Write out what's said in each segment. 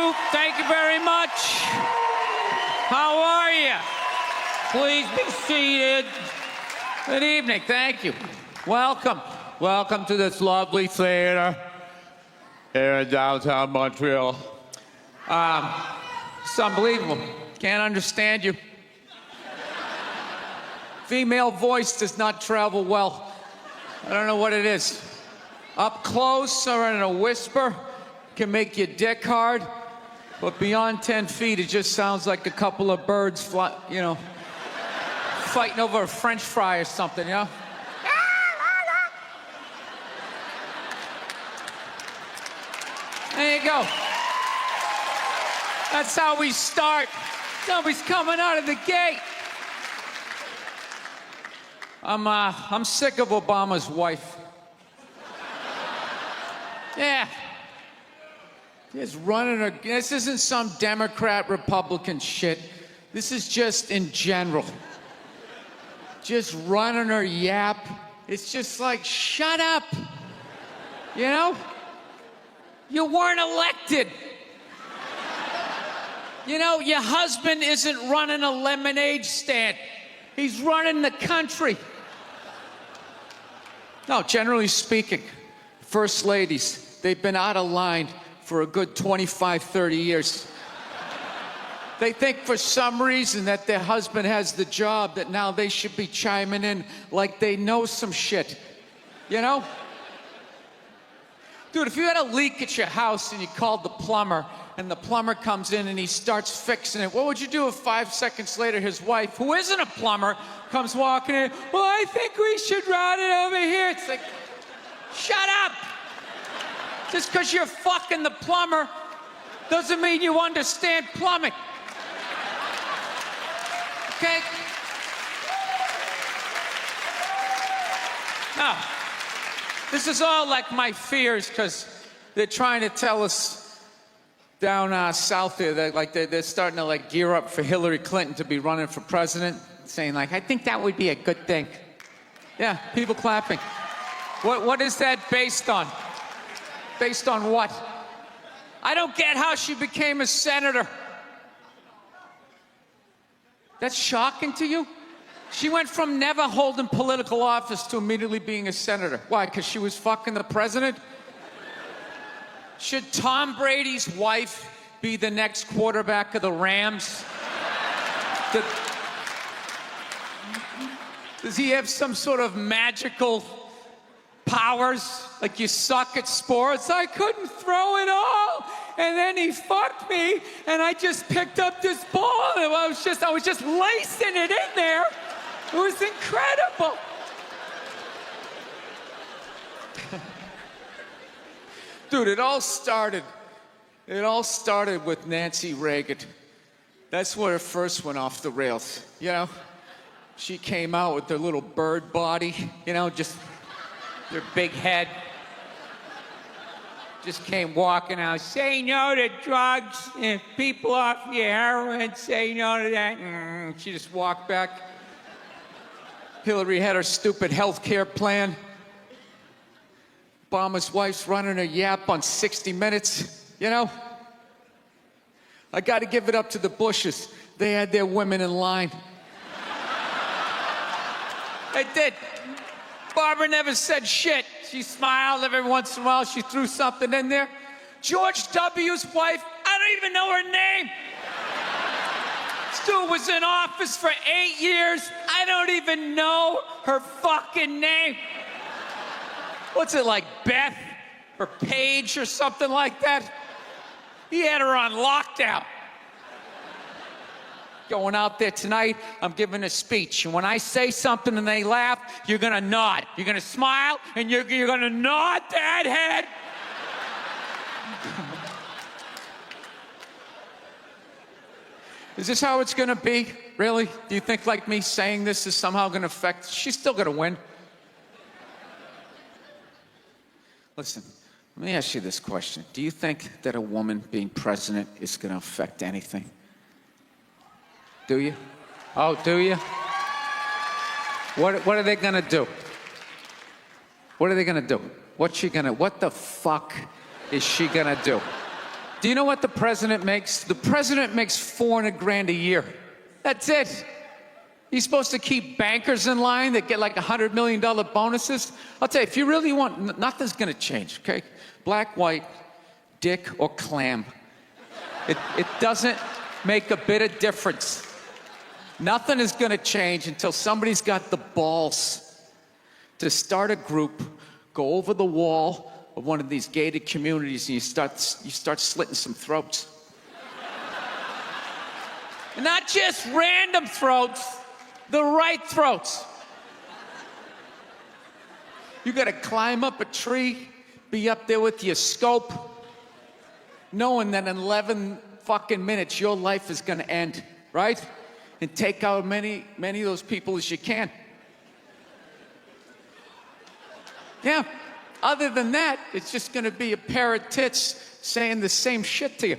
you. Thank you very much. How are you? Please be seated. Good evening. Thank you. Welcome. Welcome to this lovely theater here in downtown Montreal. It's unbelievable. Can't understand you. Female voice does not travel well. I don't know what it is. Up close or in a whisper can make your dick hard, but beyond 10 feet, it just sounds like a couple of birds fighting over a French fry or something, you know? There you go. That's how we start. Somebody's coming out of the gate. I'm sick of Obama's wife. Yeah. Just running her. This isn't some Democrat, Republican shit. This is just in general. Just running her yap. It's just like, shut up. You know? You weren't elected. You know, your husband isn't running a lemonade stand. He's running the country. No, generally speaking, first ladies, they've been out of line for a good 25, 30 years. They think for some reason that their husband has the job, that now they should be chiming in like they know some shit. You know? Dude, if you had a leak at your house and you called the plumber, and the plumber comes in and he starts fixing it, what would you do if 5 seconds later his wife, who isn't a plumber, comes walking in? Well, I think we should route it over here. It's like, shut up! Just because you're fucking the plumber doesn't mean you understand plumbing. Okay? No. This is all like my fears, because they're trying to tell us down south there that they're starting to gear up for Hillary Clinton to be running for president, saying I think that would be a good thing. Yeah, people clapping. What is that based on? Based on what? I don't get how she became a senator. That's shocking to you? She went from never holding political office to immediately being a senator. Why? Because she was fucking the president? Should Tom Brady's wife be the next quarterback of the Rams? Does he have some sort of magical powers? Like, you suck at sports? I couldn't throw it all, and then he fucked me, and I just picked up this ball, and I was just lacing it in there. It was incredible. Dude, it all started with Nancy Reagan. That's where it first went off the rails, you know? She came out with her little bird body, you know, just her big head. Just came walking out, say no to drugs, and people off your heroin, say no to that. She just walked back. Hillary had her stupid health care plan. Obama's wife's running her yap on 60 Minutes, you know? I gotta give it up to the Bushes. They had their women in line. They did. Barbara never said shit. She smiled every once in a while. She threw something in there. George W.'s wife, I don't even know her name. This dude was in office for 8 years. I don't even know her fucking name. What's it, like Beth or Paige or something like that? He had her on lockdown. Going out there tonight, I'm giving a speech. And when I say something and they laugh, you're gonna nod. You're gonna smile, and you're gonna nod that head. Is this how it's gonna be? Really? Do you think like me saying this is somehow gonna affect? She's still gonna win. Listen, let me ask you this question. Do you think that a woman being president is gonna affect anything? Do you? Oh, do you? What are they gonna do? What are they gonna do? What the fuck is she gonna do? Do you know what the president makes? The president makes $400,000 a year. That's it. He's supposed to keep bankers in line that get like $100 million bonuses. I'll tell you, if you really want, nothing's gonna change, okay? Black, white, dick, or clam. It doesn't make a bit of difference. Nothing is gonna change until somebody's got the balls to start a group, go over the wall of one of these gated communities, and you start slitting some throats. And not just random throats, the right throats. You gotta climb up a tree, be up there with your scope, knowing that in 11 fucking minutes your life is gonna end, right? And take out many of those people as you can. Yeah, other than that, it's just gonna be a pair of tits saying the same shit to you.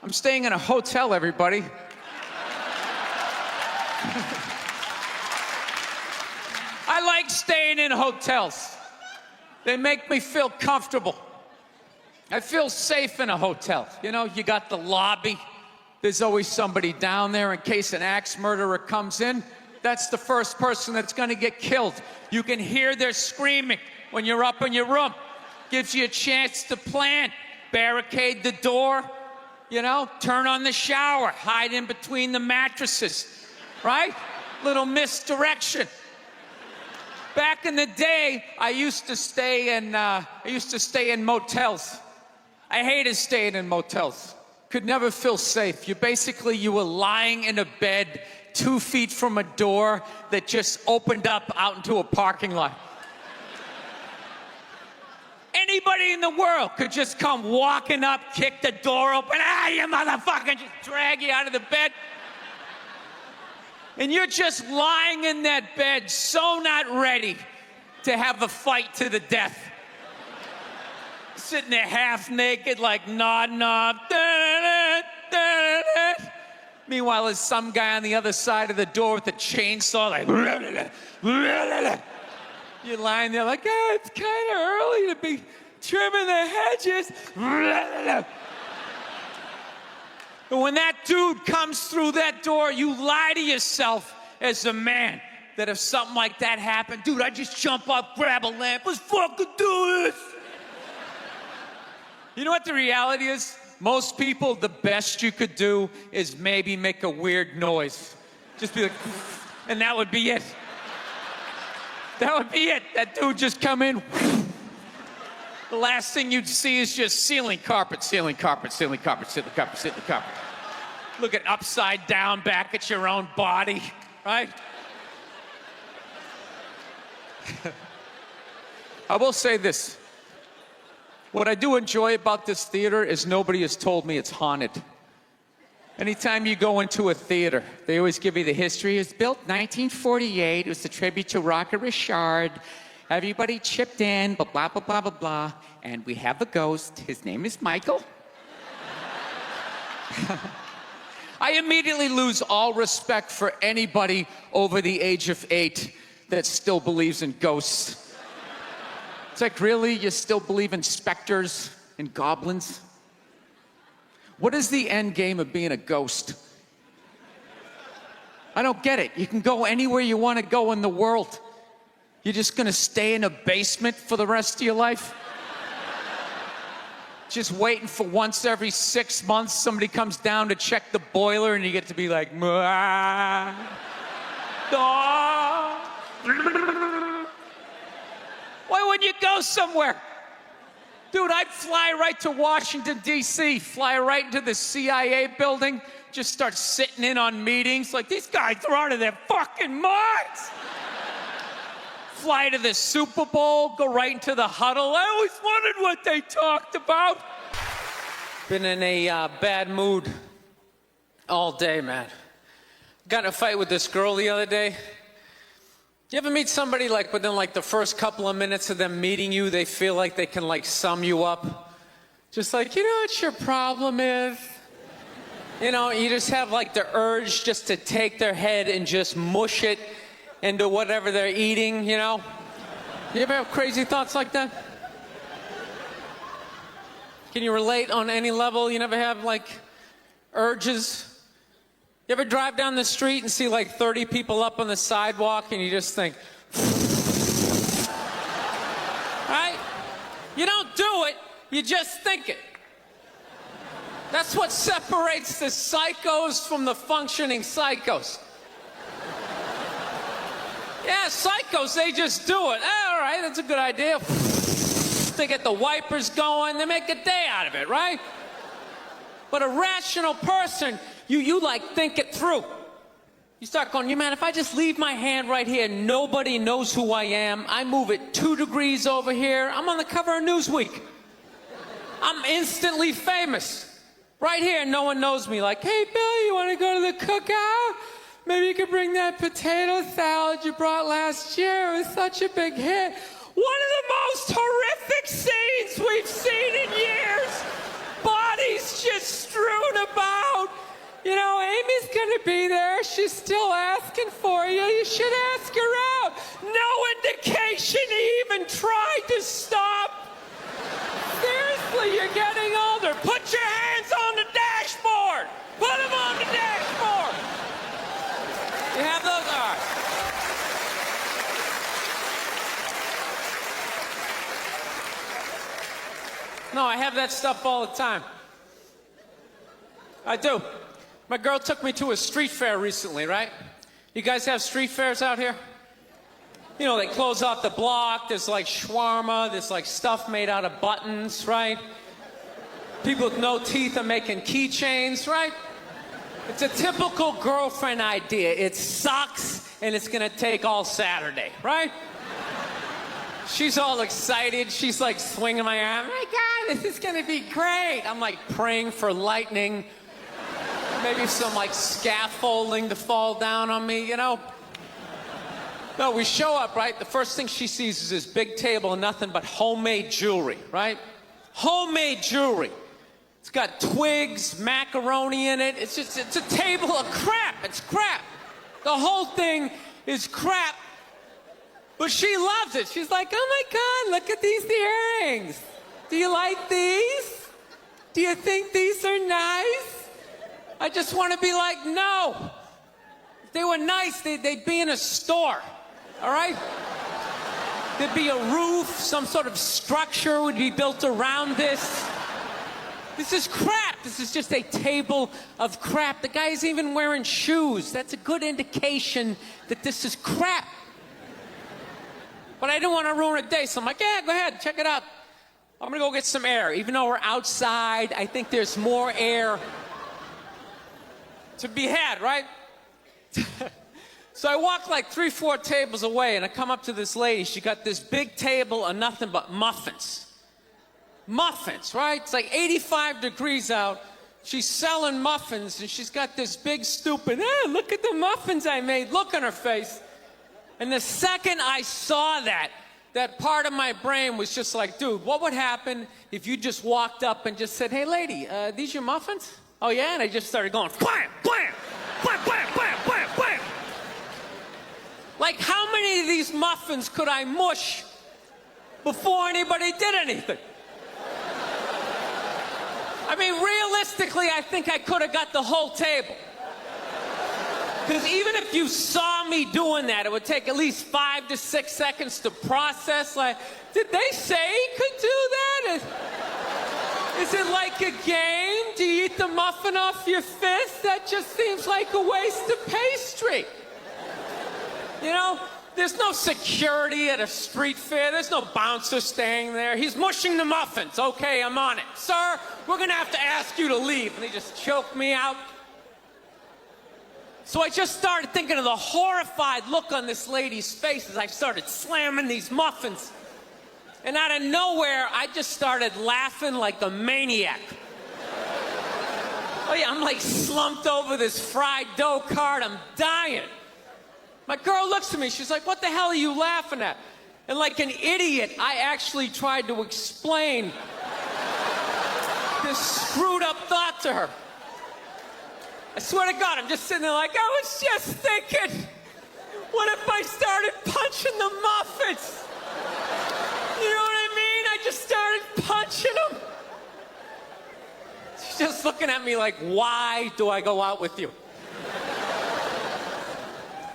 I'm staying in a hotel, everybody. I like staying in hotels. They make me feel comfortable. I feel safe in a hotel. You know, you got the lobby. There's always somebody down there in case an axe murderer comes in. That's the first person that's gonna get killed. You can hear their screaming when you're up in your room. Gives you a chance to plan. Barricade the door, you know, turn on the shower, hide in between the mattresses, right? Little misdirection. Back in the day, I used to stay in motels. I hated staying in motels. Could never feel safe. You were lying in a bed 2 feet from a door that just opened up out into a parking lot. Anybody in the world could just come walking up, kick the door open, you motherfucker, just drag you out of the bed. And you're just lying in that bed, so not ready to have a fight to the death. Sitting there half naked, like nod. Meanwhile, there's some guy on the other side of the door with a chainsaw, like, you're lying there like, it's kind of early to be trimming the hedges. But when that dude comes through that door, you lie to yourself as a man that if something like that happened, dude, I'd just jump up, grab a lamp, let's fucking do this. You know what the reality is? Most people, the best you could do is maybe make a weird noise. Just be like, and that would be it. That would be it. That dude just come in. The last thing you'd see is just ceiling carpet. Looking upside down back at your own body, right? I will say this. What I do enjoy about this theater is nobody has told me it's haunted. Anytime you go into a theater, they always give you the history. It was built 1948. It was a tribute to Rocket Richard. Everybody chipped in, blah, blah, blah, blah, blah, blah. And we have a ghost. His name is Michael. I immediately lose all respect for anybody over the age of 8 that still believes in ghosts. It's like, really? You still believe in specters and goblins? What is the end game of being a ghost? I don't get it. You can go anywhere you want to go in the world. You're just gonna stay in a basement for the rest of your life? Just waiting for once every 6 months somebody comes down to check the boiler and you get to be like, why wouldn't you go somewhere? Dude, I'd fly right to Washington, D.C., fly right into the CIA building, just start sitting in on meetings like, these guys are out of their fucking minds. Fly to the Super Bowl, go right into the huddle. I always wondered what they talked about. Been in a bad mood all day, man. Got in a fight with this girl the other day. You ever meet somebody like within like the first couple of minutes of them meeting you, they feel like they can like sum you up? Just like, you know what your problem is? You know, you just have like the urge just to take their head and just mush it into whatever they're eating, you know? You ever have crazy thoughts like that? Can you relate on any level? You never have, like, urges? You ever drive down the street and see, like, 30 people up on the sidewalk and you just think, right? You don't do it, you just think it. That's what separates the psychos from the functioning psychos. Yeah, psychos, they just do it. All right, that's a good idea. They get the wipers going, they make a day out of it, right? But a rational person, you like think it through. You start going, man, if I just leave my hand right here, nobody knows who I am. I move it 2 degrees over here. I'm on the cover of Newsweek. I'm instantly famous. Right here, no one knows me. Like, hey, Bill, you want to go to the cookout? Maybe you could bring that potato salad you brought last year. It was such a big hit. One of the most horrific scenes we've seen in years. Bodies just strewn about. You know, Amy's gonna be there. She's still asking for you. You should ask her out. No indication he even tried to stop. Seriously, you're getting older. Put your hands on the dashboard. Put them on the dashboard. You have those? All right. No, I have that stuff all the time. I do. My girl took me to a street fair recently, right? You guys have street fairs out here? You know, they close off the block. There's like shawarma. There's like stuff made out of buttons, right? People with no teeth are making keychains, right? It's a typical girlfriend idea. It sucks, and it's gonna take all Saturday, right? She's all excited. She's like swinging my arm. Oh my God, this is gonna be great. I'm like praying for lightning. Maybe some like scaffolding to fall down on me, you know? No, we show up, right? The first thing she sees is this big table and nothing but homemade jewelry, right? Homemade jewelry. It's got twigs, macaroni in it. It's a table of crap. It's crap. The whole thing is crap. But she loves it. She's like, oh my God, look at these earrings. Do you like these? Do you think these are nice? I just want to be like, no. If they were nice, they'd be in a store, all right? There'd be a roof, some sort of structure would be built around this. This is crap. This is just a table of crap. The guy's even wearing shoes. That's a good indication that this is crap. But I didn't want to ruin a day, so I'm like, yeah, go ahead, check it out. I'm gonna go get some air. Even though we're outside, I think there's more air to be had, right? So I walk like 3-4 tables away, and I come up to this lady. She got this big table of nothing but muffins. Muffins, right? It's like 85 degrees out. She's selling muffins, and she's got this big stupid, look at the muffins I made, look on her face. And the second I saw that part of my brain was just like, dude, what would happen if you just walked up and just said, hey, lady, these your muffins? Oh, yeah? And I just started going, blam, blam, blam, blam, blam, blam, blam. Like, how many of these muffins could I mush before anybody did anything? I mean, realistically, I think I could have got the whole table. Because even if you saw me doing that, it would take at least 5 to 6 seconds to process. Like, did they say he could do that? Is it like a game? Do you eat the muffin off your fist? That just seems like a waste of pastry. You know, there's no security at a street fair. There's no bouncer staying there. He's mushing the muffins. Okay, I'm on it. Sir, we're gonna have to ask you to leave. And they just choked me out. So I just started thinking of the horrified look on this lady's face as I started slamming these muffins. And out of nowhere, I just started laughing like a maniac. Oh yeah, I'm like slumped over this fried dough cart. I'm dying. My girl looks at me. She's like, what the hell are you laughing at? And like an idiot, I actually tried to explain this screwed up thought to her. I swear to God, I'm just sitting there like, I was just thinking, what if I started punching the muffins? You know what I mean? I just started punching them. looking at me like, why do I go out with you?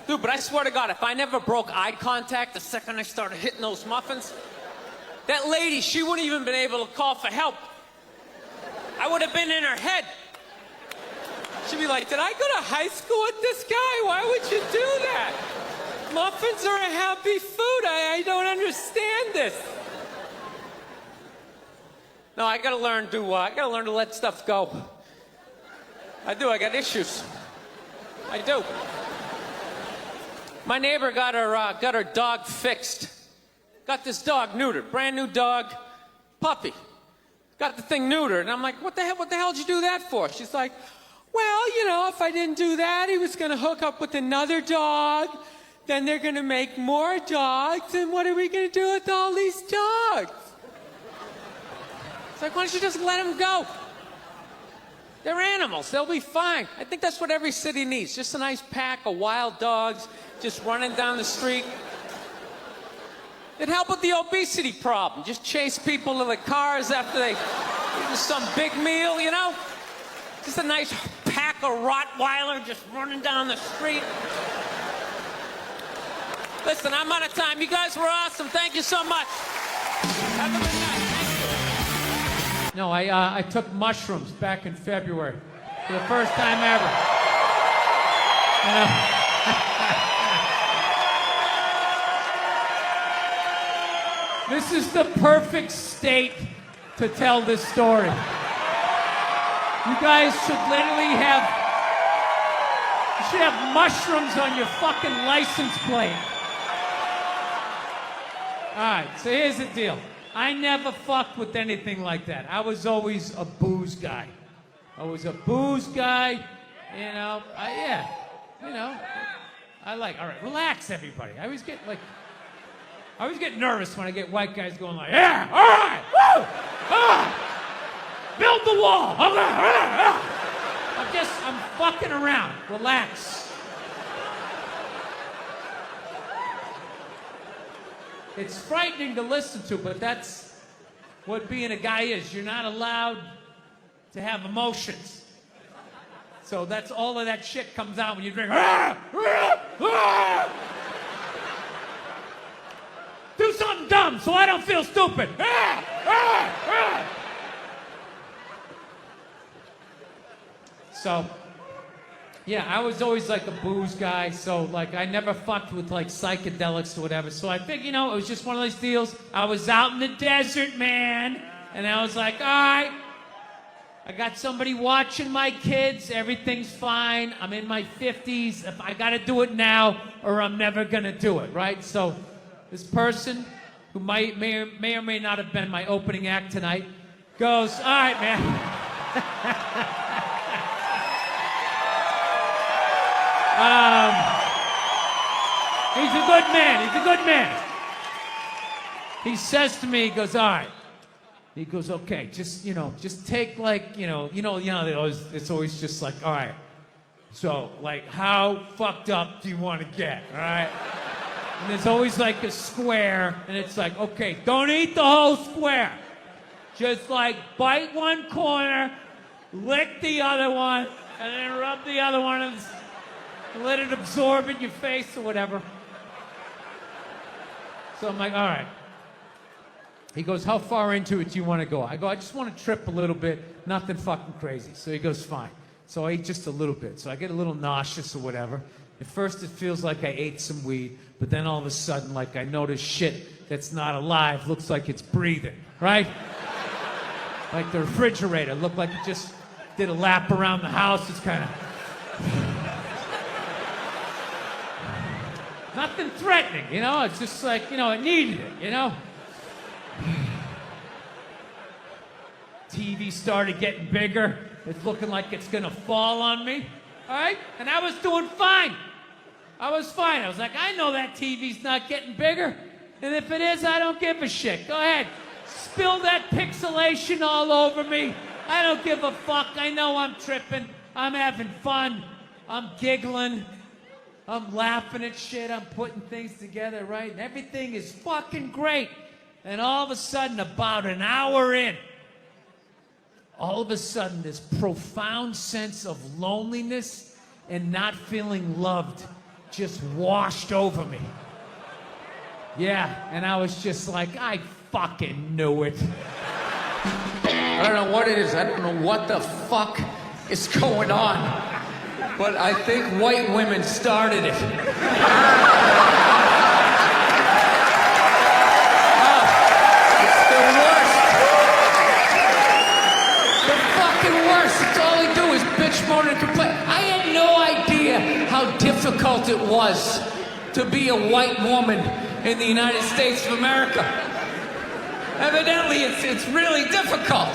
Dude, but I swear to God, if I never broke eye contact the second I started hitting those muffins, that lady, she wouldn't even been able to call for help. I would have been in her head. She'd be like, did I go to high school with this guy? Why would you do that? Muffins are a happy food. I don't understand this. No, I gotta learn to let stuff go. I do, I got issues. I do. My neighbor got her dog fixed. Got this dog neutered, brand new dog, puppy. Got the thing neutered, and I'm like, what the hell did you do that for? She's like, well, you know, if I didn't do that, he was gonna hook up with another dog, then they're gonna make more dogs, and what are we gonna do with all these dogs? It's like, why don't you just let them go? They're animals, they'll be fine. I think that's what every city needs, just a nice pack of wild dogs just running down the street. It'd help with the obesity problem. Just chase people to the cars after they eat some big meal, you know? Just a nice pack of Rottweiler just running down the street. Listen, I'm out of time. You guys were awesome. Thank you so much. Have a good night. No, I took mushrooms back in February for the first time ever. You know? This is the perfect state to tell this story. You guys should literally have mushrooms on your fucking license plate. All right, so here's the deal. I never fucked with anything like that. I was always a booze guy. I was a booze guy, you know. All right, relax, everybody. I always get nervous when I get white guys going like, yeah, all right, woo, build the wall. Okay. I'm fucking around. Relax. It's frightening to listen to, but that's what being a guy is. You're not allowed to have emotions. So that's all of that shit comes out when you drink. Do something dumb so I don't feel stupid. So, yeah, I was always like a booze guy, so like I never fucked with like psychedelics or whatever. So I figured, you know, it was just one of those deals. I was out in the desert, man, and I was like, all right, I got somebody watching my kids. Everything's fine. I'm in my 50s. If I got to do it now or I'm never going to do it, right? So this person who may or may not have been my opening act tonight goes, all right, man. He's a good man. He's a good man. He says to me, he goes, all right. He goes, okay, just take like, it's always just like, all right. So, like, how fucked up do you want to get, all right? And there's always like a square, and it's like, okay, don't eat the whole square. Just like bite one corner, lick the other one, and then rub the other one and let it absorb in your face or whatever. So I'm like, all right. He goes, how far into it do you want to go? I go, I just want to trip a little bit, nothing fucking crazy. So he goes, fine. So I ate just a little bit. So I get a little nauseous or whatever. At first it feels like I ate some weed, but then all of a sudden, like I notice shit that's not alive looks like it's breathing, right? Like the refrigerator looked like it just did a lap around the house. It's kind of... Nothing threatening, you know? It's just like, it needed it, you know? TV started getting bigger. It's looking like it's gonna fall on me, all right? And I was doing fine. I was fine. I was like, I know that TV's not getting bigger. And if it is, I don't give a shit. Go ahead. Spill that pixelation all over me. I don't give a fuck. I know I'm tripping. I'm having fun. I'm giggling. I'm laughing at shit. I'm putting things together, right? And everything is fucking great. And all of a sudden, about an hour in, all of a sudden this profound sense of loneliness and not feeling loved just washed over me. Yeah, and I was just like, I fucking knew it. I don't know what it is. I don't know what the fuck is going on. But I think white women started it. It's the worst. The fucking worst. It's all they do is bitch, moan, and complain. I had no idea how difficult it was to be a white woman in the United States of America. Evidently, it's really difficult.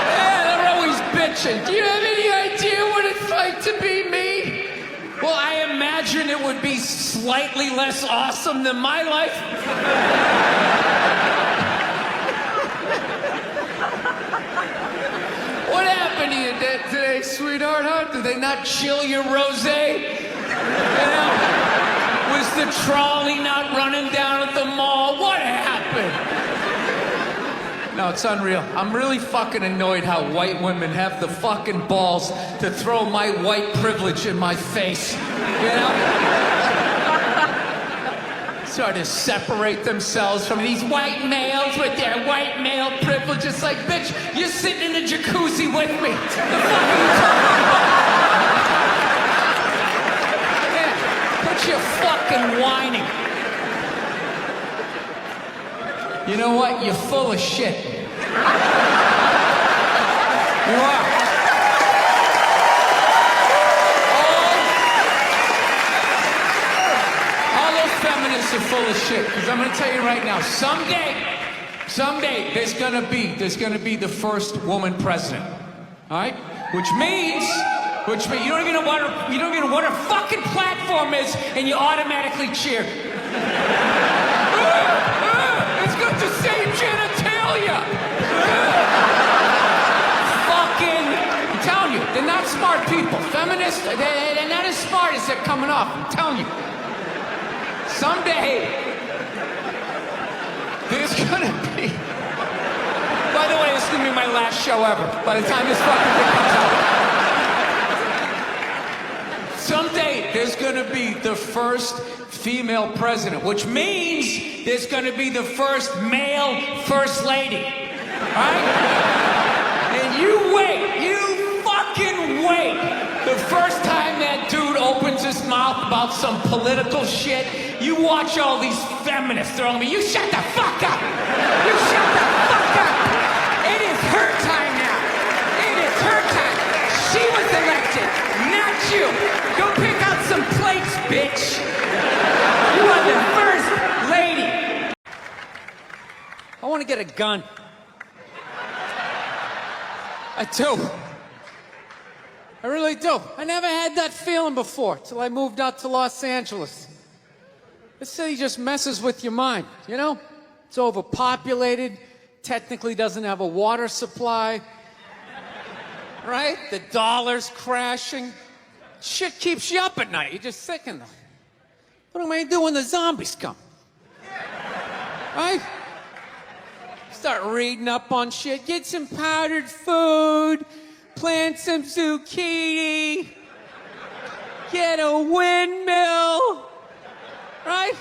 Yeah, they're always bitching. Do you have any idea what it's like to be me? Well, I imagine it would be slightly less awesome than my life. What happened to you today, sweetheart? Huh? Did they not chill your rosé? You know? Was the trolley not running down at the mall? What happened? No, it's unreal. I'm really fucking annoyed how white women have the fucking balls to throw my white privilege in my face. You know? Sort of separate themselves from these white males with their white male privilege. It's like, bitch, you're sitting in the jacuzzi with me. The fuck are you talking about? You're fucking whining. You know what? You're full of shit. You are. All those feminists are full of shit. Because I'm going to tell you right now, someday, there's going to be the first woman president. All right? Which means you don't even know what her fucking platform is, and you automatically cheer. It's got the same genitalia. Fucking, I'm telling you, they're not smart people. Feminists, they're not as smart as they're coming off. I'm telling you. Someday, there's gonna be. By the way, this is gonna be my last show ever. By the time this fucking thing comes out. Someday, there's going to be the first female president, which means there's going to be the first male first lady. All right? And you wait. You fucking wait. The first time that dude opens his mouth about some political shit, you watch all these feminists throwing me. You shut the fuck up. You shut the fuck up. It is her time now. It is her time. She was elected, not you. Go pick out some plates, bitch. You are the first lady. I want to get a gun. I do. I really do. I never had that feeling before till I moved out to Los Angeles. This city just messes with your mind, you know? It's overpopulated, technically doesn't have a water supply. Right? The dollar's crashing. Shit keeps you up at night. You're just thinking, what am I going to do when the zombies come? Right? Start reading up on shit. Get some powdered food. Plant some zucchini. Get a windmill. Right?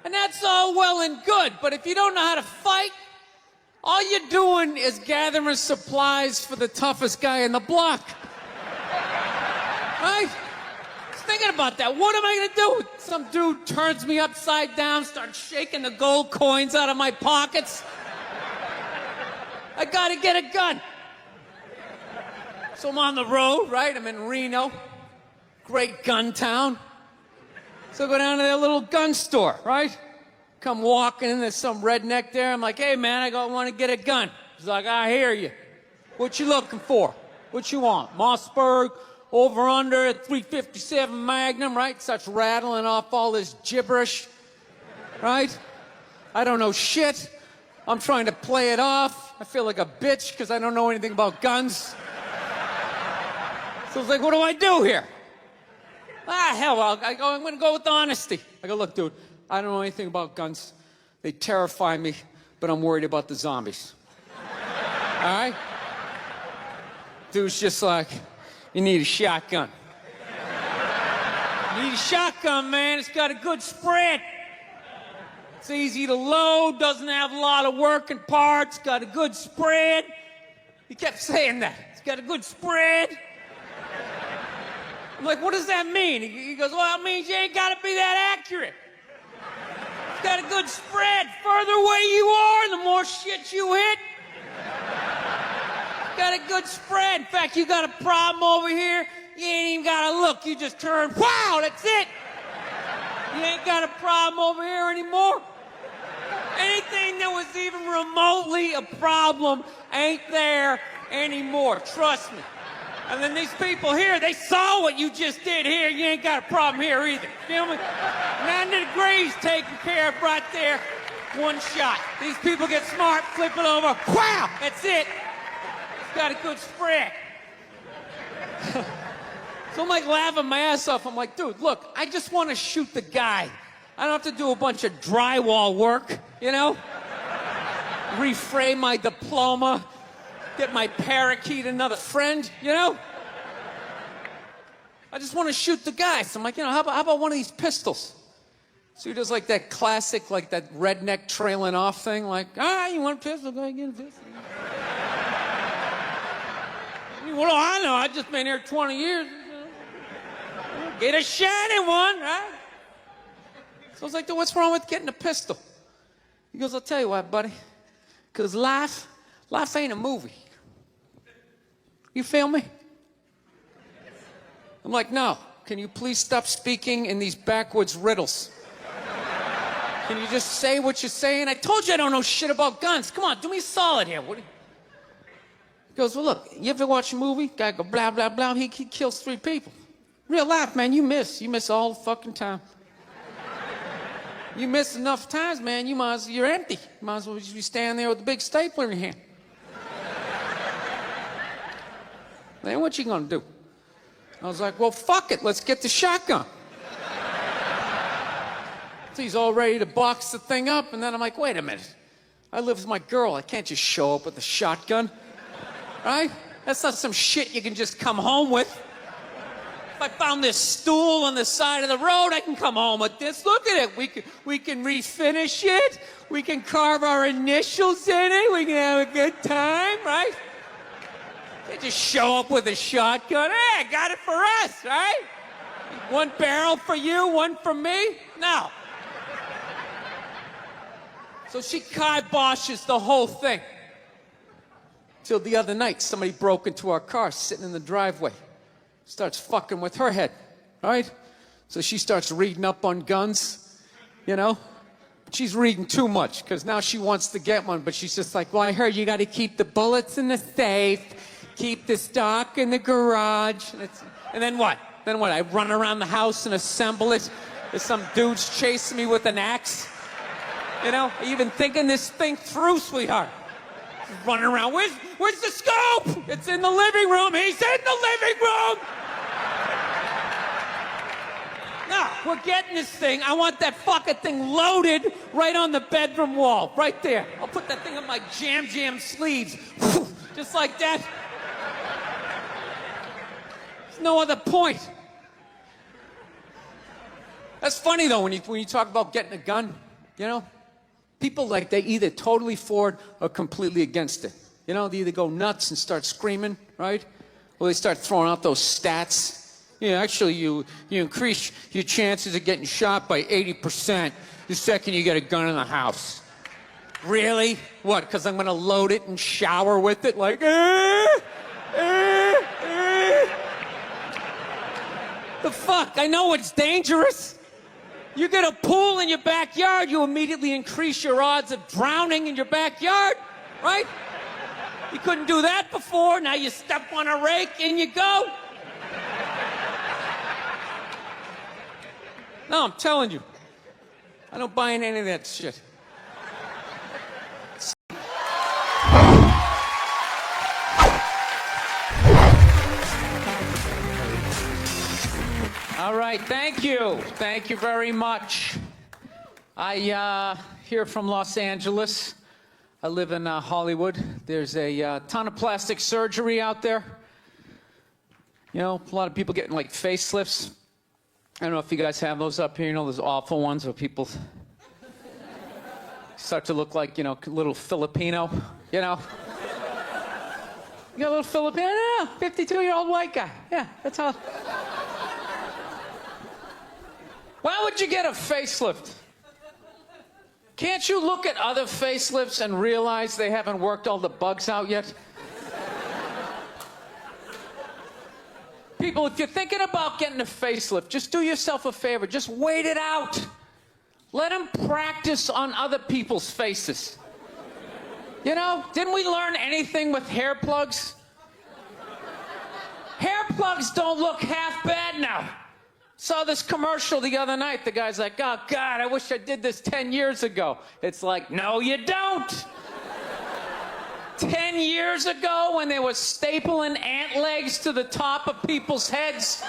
And that's all well and good. But if you don't know how to fight, all you're doing is gathering supplies for the toughest guy in the block. Right? Just thinking about that. What am I going to do? Some dude turns me upside down, starts shaking the gold coins out of my pockets. I got to get a gun. So I'm on the road, right? I'm in Reno. Great gun town. So I go down to their little gun store, right? Come walking in, there's some redneck there. I'm like, hey, man, I want to get a gun. He's like, I hear you. What you looking for? What you want? Mossberg, over under, 357 Magnum, right? Starts rattling off all this gibberish, right? I don't know shit. I'm trying to play it off. I feel like a bitch because I don't know anything about guns. So I was like, what do I do here? Hell, I'm going to go with honesty. I go, look, dude, I don't know anything about guns. They terrify me, but I'm worried about the zombies. All right? Dude's just like, you need a shotgun. You need a shotgun, man. It's got a good spread. It's easy to load, doesn't have a lot of working parts, got a good spread. He kept saying that. It's got a good spread. I'm like, what does that mean? He goes, well, it means you ain't got to be that accurate. It's got a good spread. Further away you are, the more shit you hit. It's got a good spread. In fact, you got a problem over here, you ain't even got to look. You just turn, wow, that's it. You ain't got a problem over here anymore. Anything that was even remotely a problem ain't there anymore. Trust me. And then these people here, they saw what you just did here. You ain't got a problem here either. Feel me? 90 degrees taken care of right there. One shot. These people get smart, flip it over. Wow! That's it. It's got a good spread. So I'm like laughing my ass off. I'm like, dude, look, I just want to shoot the guy. I don't have to do a bunch of drywall work, you know? Reframe my diploma, get my parakeet another friend, you know? I just want to shoot the guy. So I'm like, you know, how about one of these pistols? So he does like that classic, like that redneck trailing off thing, like, you want a pistol? Go ahead and get a pistol. What do I know? I've just been here 20 years. Get a shiny one, right? So I was like, dude, what's wrong with getting a pistol? He goes, I'll tell you what, buddy. Because life ain't a movie. You feel me? I'm like, no. Can you please stop speaking in these backwoods riddles? Can you just say what you're saying? I told you I don't know shit about guns. Come on, do me a solid here. He goes, well, look, you ever watch a movie? Guy go, blah, blah, blah. He kills 3 people. Real life, man, you miss all the fucking time. You miss enough times, man, you're empty. You might as well just be standing there with a big stapler in your hand. Then what you gonna do? I was like, well, fuck it, let's get the shotgun. So he's all ready to box the thing up, and then I'm like, wait a minute. I live with my girl, I can't just show up with a shotgun, right? That's not some shit you can just come home with. If I found this stool on the side of the road, I can come home with this. Look at it. We can refinish it. We can carve our initials in it. We can have a good time, right? They just show up with a shotgun. Hey, I got it for us, right? One barrel for you, one for me? No. So she kiboshes the whole thing. Till the other night, somebody broke into our car sitting in the driveway. Starts fucking with her head, right? So she starts reading up on guns, you know? She's reading too much, because now she wants to get one, but she's just like, well, I heard you got to keep the bullets in the safe, keep the stock in the garage. And then what? Then what? I run around the house and assemble it? There's some dude's chasing me with an axe? You know? Are you even thinking this thing through, sweetheart? Running around. Where's the scope? It's in the living room. He's in the living room. No, we're getting this thing. I want that fucking thing loaded right on the bedroom wall, right there. I'll put that thing on my jam sleeves, just like that. There's no other point. That's funny though when you talk about getting a gun, you know. People, like, they either totally for it or completely against it. You know, they either go nuts and start screaming, right? Or they start throwing out those stats. Yeah, actually, you increase your chances of getting shot by 80% the second you get a gun in the house. Really? What, because I'm going to load it and shower with it? Like, The fuck? I know it's dangerous. You get a pool in your backyard, you immediately increase your odds of drowning in your backyard, right? You couldn't do that before, now you step on a rake, in you go. No, I'm telling you, I don't buy in any of that shit. All right, thank you. Thank you very much. Here from Los Angeles. I live in Hollywood. There's a ton of plastic surgery out there. You know, a lot of people getting like facelifts. I don't know if you guys have those up here. You know, those awful ones where people start to look like, you know, a little Filipino, you know. You got a little Filipino, yeah, 52-year-old white guy. Yeah, that's all. Why would you get a facelift? Can't you look at other facelifts and realize they haven't worked all the bugs out yet? People, if you're thinking about getting a facelift, just do yourself a favor. Just wait it out. Let them practice on other people's faces. You know, didn't we learn anything with hair plugs? Hair plugs don't look half bad now. Saw this commercial the other night. The guy's like, oh, God, I wish I did this 10 years ago. It's like, no, you don't. 10 years ago, when they were stapling ant legs to the top of people's heads,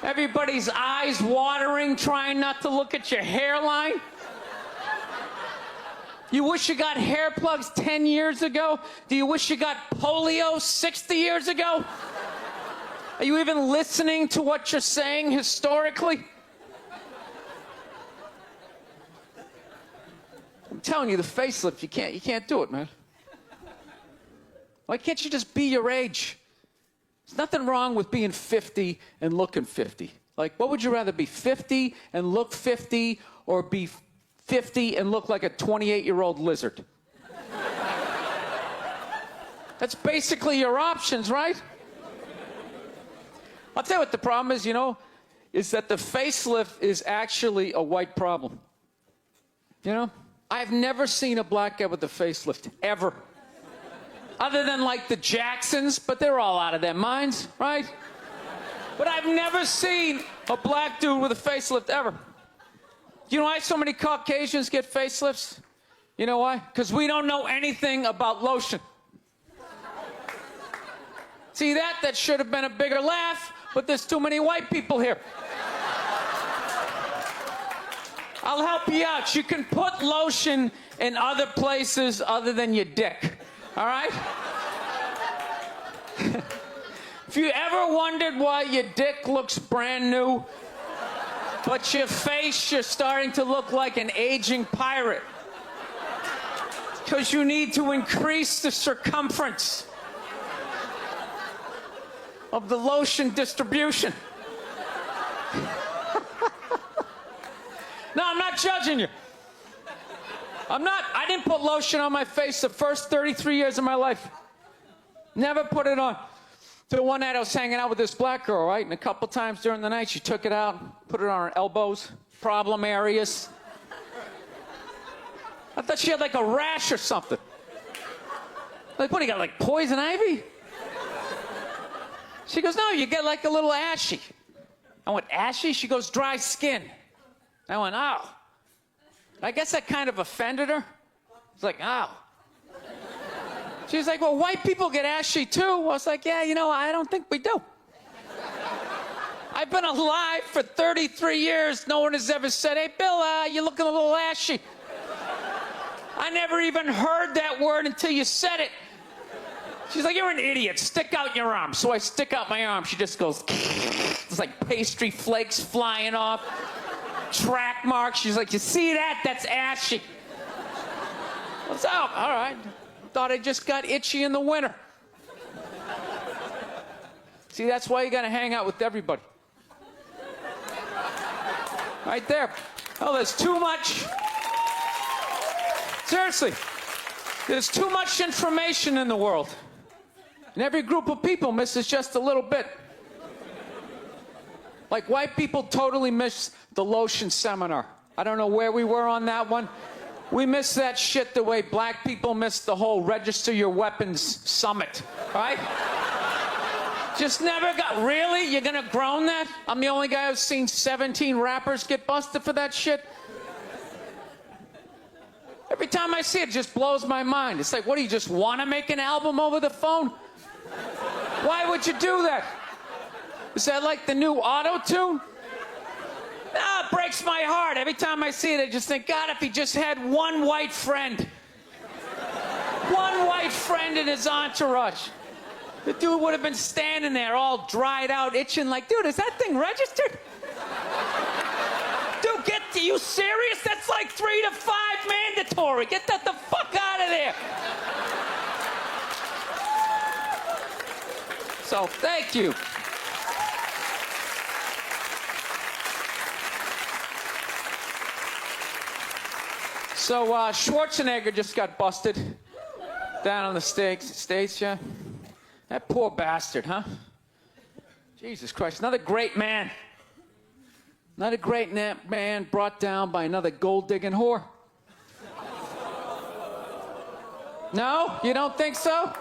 everybody's eyes watering, trying not to look at your hairline. You wish you got hair plugs 10 years ago? Do you wish you got polio 60 years ago? Are you even listening to what you're saying historically? I'm telling you, the facelift, you can't do it, man. Why can't you just be your age? There's nothing wrong with being 50 and looking 50. Like, what would you rather be, 50 and look 50, or be 50 and look like a 28-year-old lizard? That's basically your options, right? I'll tell you what the problem is, you know, is that the facelift is actually a white problem. You know? I've never seen a black guy with a facelift, ever. Other than, like, the Jacksons, but they're all out of their minds, right? But I've never seen a black dude with a facelift, ever. You know why so many Caucasians get facelifts? You know why? Because we don't know anything about lotion. See that? That should have been a bigger laugh, but there's too many white people here. I'll help you out. You can put lotion in other places other than your dick. All right? If you ever wondered why your dick looks brand new, but your face, you're starting to look like an aging pirate, because you need to increase the circumference of the lotion distribution. No, I'm not judging you. I didn't put lotion on my face the first 33 years of my life. Never put it on. So one night I was hanging out with this black girl, right? And a couple times during the night, she took it out, put it on her elbows, problem areas. I thought she had like a rash or something. Like, what, you got like poison ivy? She goes, no, you get like a little ashy. I went, ashy? She goes, dry skin. I went, oh. I guess that kind of offended her. It's like, oh. She's like, well, white people get ashy too. I was like, yeah, you know, I don't think we do. I've been alive for 33 years. No one has ever said, hey, Bill, you're looking a little ashy. I never even heard that word until you said it. She's like, you're an idiot. Stick out your arm. So I stick out my arm. She just goes, it's like pastry flakes flying off. Track marks. She's like, you see that? That's ashy. I was out. All right. Thought I just got itchy in the winter. See, that's why you got to hang out with everybody. Right there. Oh, there's too much. Seriously. There's too much information in the world. And every group of people misses just a little bit. Like, white people totally missed the lotion seminar. I don't know where we were on that one. We missed that shit the way black people missed the whole register your weapons summit, right? Just never got, really? You're gonna groan that? I'm the only guy who's seen 17 rappers get busted for that shit? Every time I see it, it just blows my mind. It's like, what, do you just want to make an album over the phone? Why would you do that? Is that like the new auto-tune? Nah, break breaks my heart. Every time I see it, I just think, God, if he just had one white friend. One white friend in his entourage. The dude would have been standing there all dried out, itching like, dude, is that thing registered? Dude, you serious? That's like 3 to 5 mandatory. Get that the fuck out of there. So, thank you. So, Schwarzenegger just got busted down on the States, yeah? That poor bastard, huh? Jesus Christ, another great man. Another great man brought down by another gold-digging whore. No? You don't think so?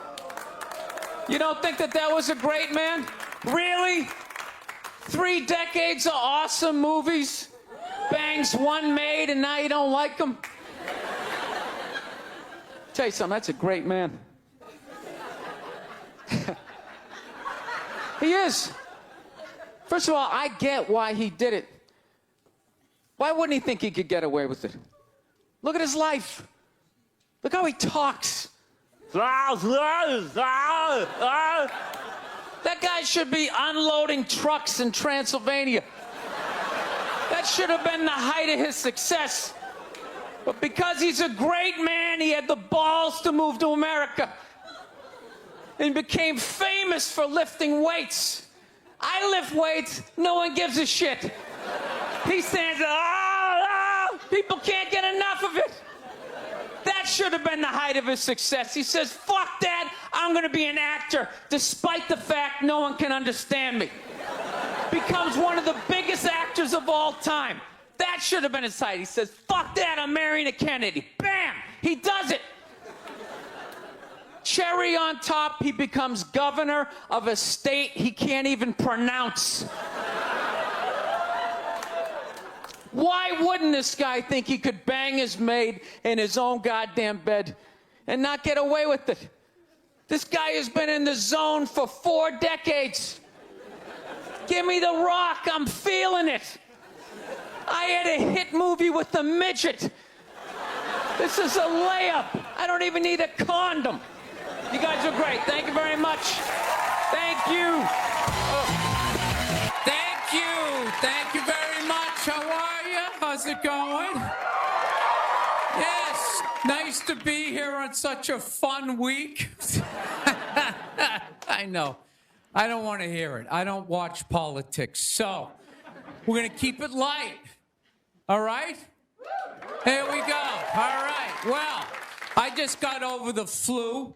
You don't think that was a great man? Really? 3 decades of awesome movies? Bangs one made and now you don't like him? Tell you something, that's a great man. He is. First of all, I get why he did it. Why wouldn't he think he could get away with it? Look at his life. Look how he talks. That guy should be unloading trucks in Transylvania. That should have been the height of his success. But because he's a great man, he had the balls to move to America. And became famous for lifting weights. I lift weights, no one gives a shit. He stands there, people can't get enough of it. That should have been the height of his success. He says, fuck that, I'm gonna be an actor, despite the fact no one can understand me. Becomes one of the biggest actors of all time. That should have been his height. He says, fuck that, I'm marrying a Kennedy. Bam, he does it. Cherry on top, he becomes governor of a state he can't even pronounce. Why wouldn't this guy think he could bang his maid in his own goddamn bed and not get away with it? This guy has been in the zone for 4 decades. Give me the rock, I'm feeling it. I had a hit movie with a midget. This is a layup. I don't even need a condom. You guys are great. Thank you very much. Thank you. Thank you. Thank you very much. How are you? How's it going? Yes. Nice to be here on such a fun week. I know. I don't want to hear it. I don't watch politics. So, we're going to keep it light. All right? Here we go. All right. Well, I just got over the flu,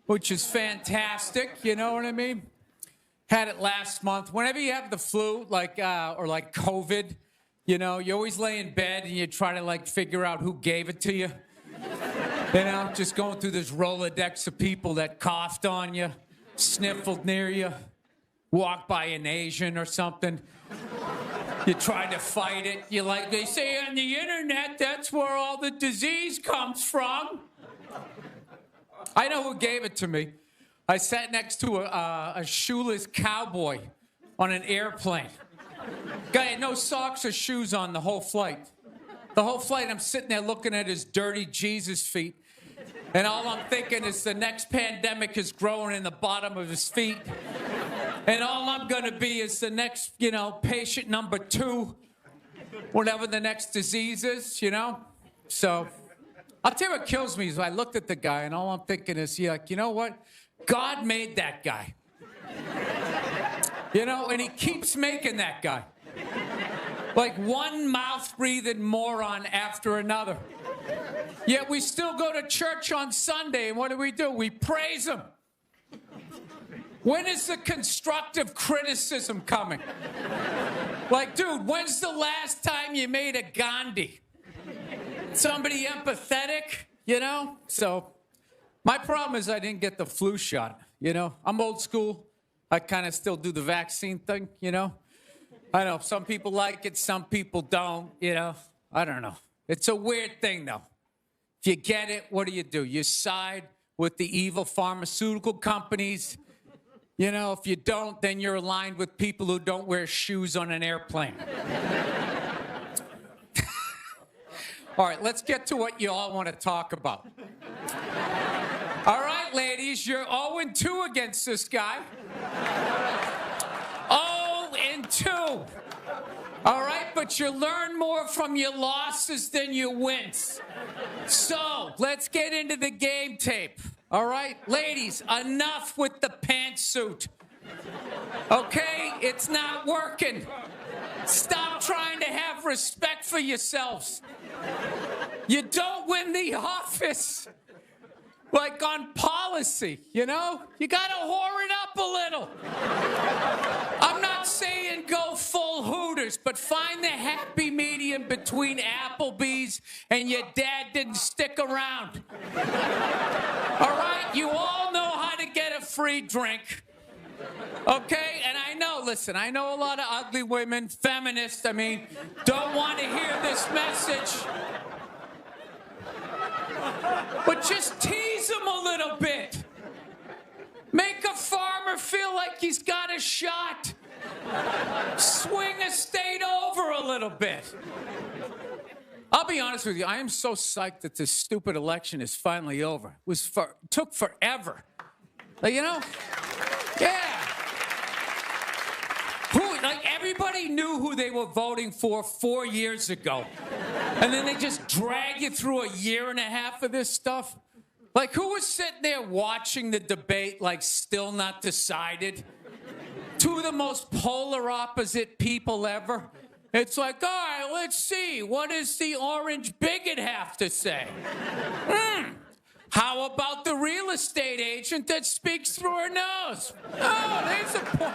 which is fantastic, you know what I mean? Had it last month. Whenever you have the flu, or like COVID, you know, you always lay in bed and you try to figure out who gave it to you. You know, just going through this Rolodex of people that coughed on you, sniffled near you, walked by an Asian or something. You try to fight it. They say on the internet, that's where all the disease comes from. I know who gave it to me. I sat next to a shoeless cowboy on an airplane. Guy had no socks or shoes on the whole flight. The whole flight, I'm sitting there looking at his dirty Jesus feet. And all I'm thinking is the next pandemic is growing in the bottom of his feet. And all I'm going to be is the next, patient number 2, whatever the next disease is, So, I'll tell you what kills me is I looked at the guy and all I'm thinking is, you know what? God made that guy. And he keeps making that guy. Like one mouth-breathing moron after another. Yet we still go to church on Sunday, and what do? We praise him. When is the constructive criticism coming? Dude, when's the last time you made a Gandhi? Somebody empathetic, So, my problem is I didn't get the flu shot, I'm old school. I kind of still do the vaccine thing, I know, some people like it, some people don't, I don't know. It's a weird thing, though. If you get it, what do? You side with the evil pharmaceutical companies. If you don't, then you're aligned with people who don't wear shoes on an airplane. All right, let's get to what you all want to talk about. All right, ladies, you're 0-2 against this guy. 0-2. All right, but you learn more from your losses than your wins. So, let's get into the game tape. All right, ladies, enough with the pantsuit. Okay, it's not working. Stop trying to have respect for yourselves. You don't win the office. Like on policy, you know? You gotta whore it up a little. I'm not saying go full Hooters, but find the happy medium between Applebee's and your dad didn't stick around. All right? You all know how to get a free drink. Okay? And I know, listen, I know a lot of ugly women, feminists, don't want to hear this message. But just tease him a little bit. Make a farmer feel like he's got a shot. Swing a state over a little bit. I'll be honest with you, I am so psyched that this stupid election is finally over. Took forever. You know? Yeah. Everybody knew who they were voting for 4 years ago. And then they just drag you through a year and a half of this stuff. Who was sitting there watching the debate, still not decided? Two of the most polar opposite people ever. It's all right, let's see. What does the orange bigot have to say? How about the real estate agent that speaks through her nose? Oh, there's a point.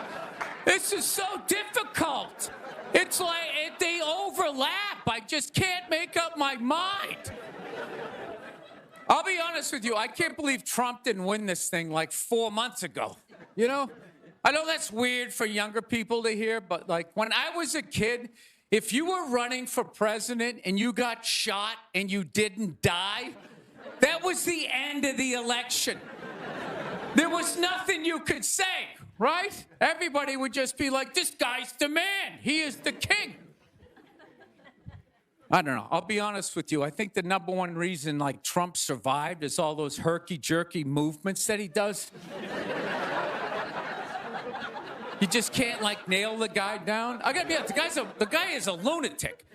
This is so difficult. It's like they overlap. I just can't make up my mind. I'll be honest with you. I can't believe Trump didn't win this thing 4 months ago. You know? I know that's weird for younger people to hear, but when I was a kid, if you were running for president and you got shot and you didn't die, that was the end of the election. There was nothing you could say. Right? Everybody would just be like, this guy's the man. He is the king. I don't know. I'll be honest with you. I think the number one reason Trump survived is all those herky-jerky movements that he does. You just can't nail the guy down. I gotta be honest, the guy is a lunatic.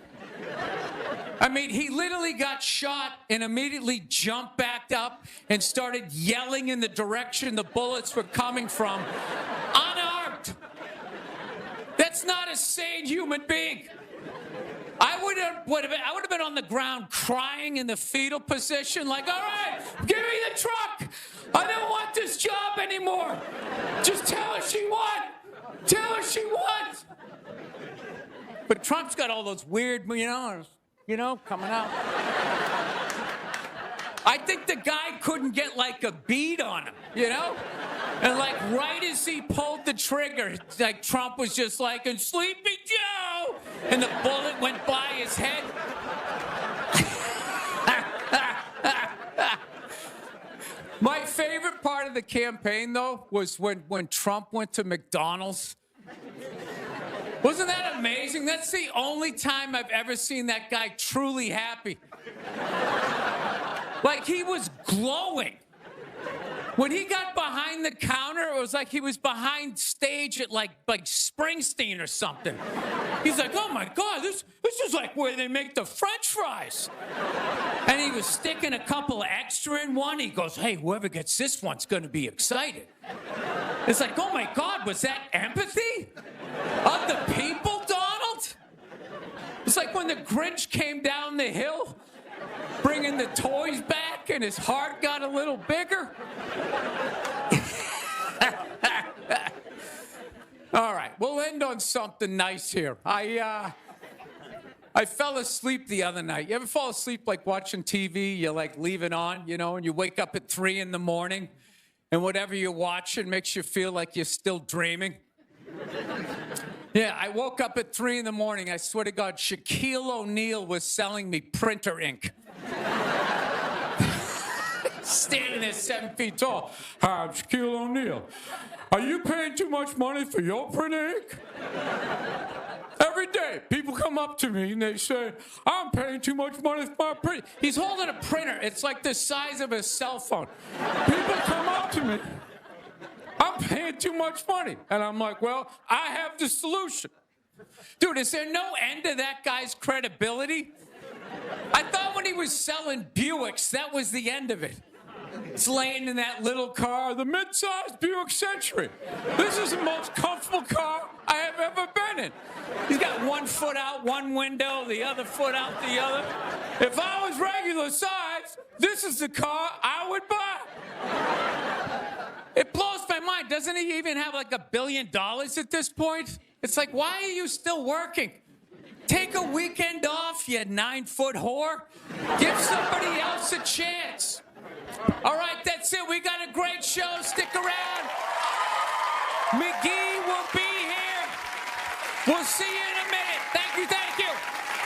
He literally got shot and immediately jumped back up and started yelling in the direction the bullets were coming from, unarmed. That's not a sane human being. I would have been on the ground crying in the fetal position, all right, give me the truck. I don't want this job anymore. Just tell her she won. Tell her she won. But Trump's got all those weird, coming out. I think the guy couldn't get a bead on him, And right as he pulled the trigger, Trump was just and Sleepy Joe, and the bullet went by his head. My favorite part of the campaign, though, was when Trump went to McDonald's. Wasn't that amazing? That's the only time I've ever seen that guy truly happy. He was glowing. When he got behind the counter, it was he was behind stage at like Springsteen or something. He's like, oh my God, this is where they make the French fries. And he was sticking a couple of extra in one. He goes, hey, whoever gets this one's gonna be excited. It's oh my God, was that empathy? Of the people, Donald? It's when the Grinch came down the hill, bringing the toys back, and his heart got a little bigger. All right, we'll end on something nice here. I fell asleep the other night. You ever fall asleep watching TV? You leave it on, and you wake up at 3 in the morning, and whatever you're watching makes you feel like you're still dreaming. Yeah, I woke up at 3 in the morning. I swear to God, Shaquille O'Neal was selling me printer ink. Standing there 7 feet tall. Hi, I'm Shaquille O'Neal. Are you paying too much money for your printer ink? Every day, people come up to me and they say, I'm paying too much money for my print. He's holding a printer. It's like the size of a cell phone. People come up to me. I'm paying too much money. And I'm like, well, I have the solution. Dude, is there no end to that guy's credibility? I thought when he was selling Buicks, that was the end of it. It's laying in that little car, the mid-sized Buick Century. This is the most comfortable car I have ever been in. He's got one foot out one window, the other foot out the other. If I was regular size, this is the car I would buy. It blows my mind. Doesn't he even have like $1 billion at this point? It's like, why are you still working? Take a weekend off, you 9-foot whore. Give somebody else a chance. All right, that's it. We got a great show. Stick around. McGee will be here. We'll see you in a minute. Thank you, thank you.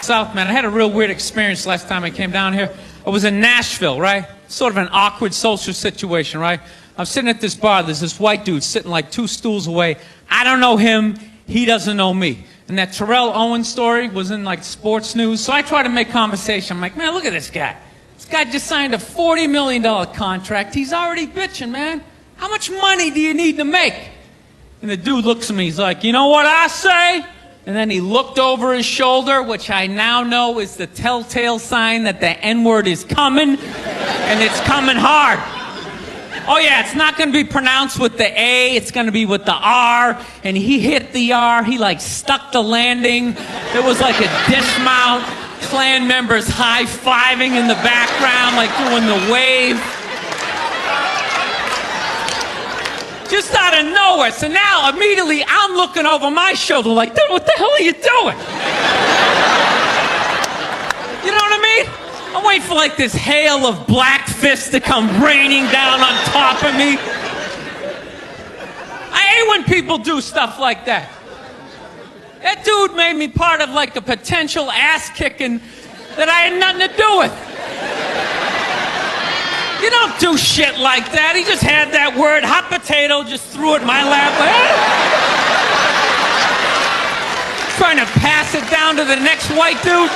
Southman, I had a real weird experience last time I came down here. I was in Nashville, right? Sort of an awkward social situation, right? I'm sitting at this bar. There's this white dude sitting like 2 stools away. I don't know him. He doesn't know me. And that Terrell Owens story was in like sports news. So I try to make conversation. I'm like, man, look at this guy. This guy just signed a $40 million contract. He's already bitching, man. How much money do you need to make? And the dude looks at me. He's like, you know what I say? And then he looked over his shoulder, which I now know is the telltale sign that the N-word is coming. And it's coming hard. Oh, yeah, it's not going to be pronounced with the A. It's going to be with the R. And he hit the R. He, like, stuck the landing. It was like a dismount. Klan members high-fiving in the background, like doing the wave. Just out of nowhere. So now, immediately, I'm looking over my shoulder like, dude, what the hell are you doing? You know what I mean? I'm waiting for like this hail of black fists to come raining down on top of me. I hate when people do stuff like that. That dude made me part of like a potential ass kicking that I had nothing to do with. You don't do shit like that. He just had that word, hot potato, just threw it in my lap. Trying to pass it down to the next white dude.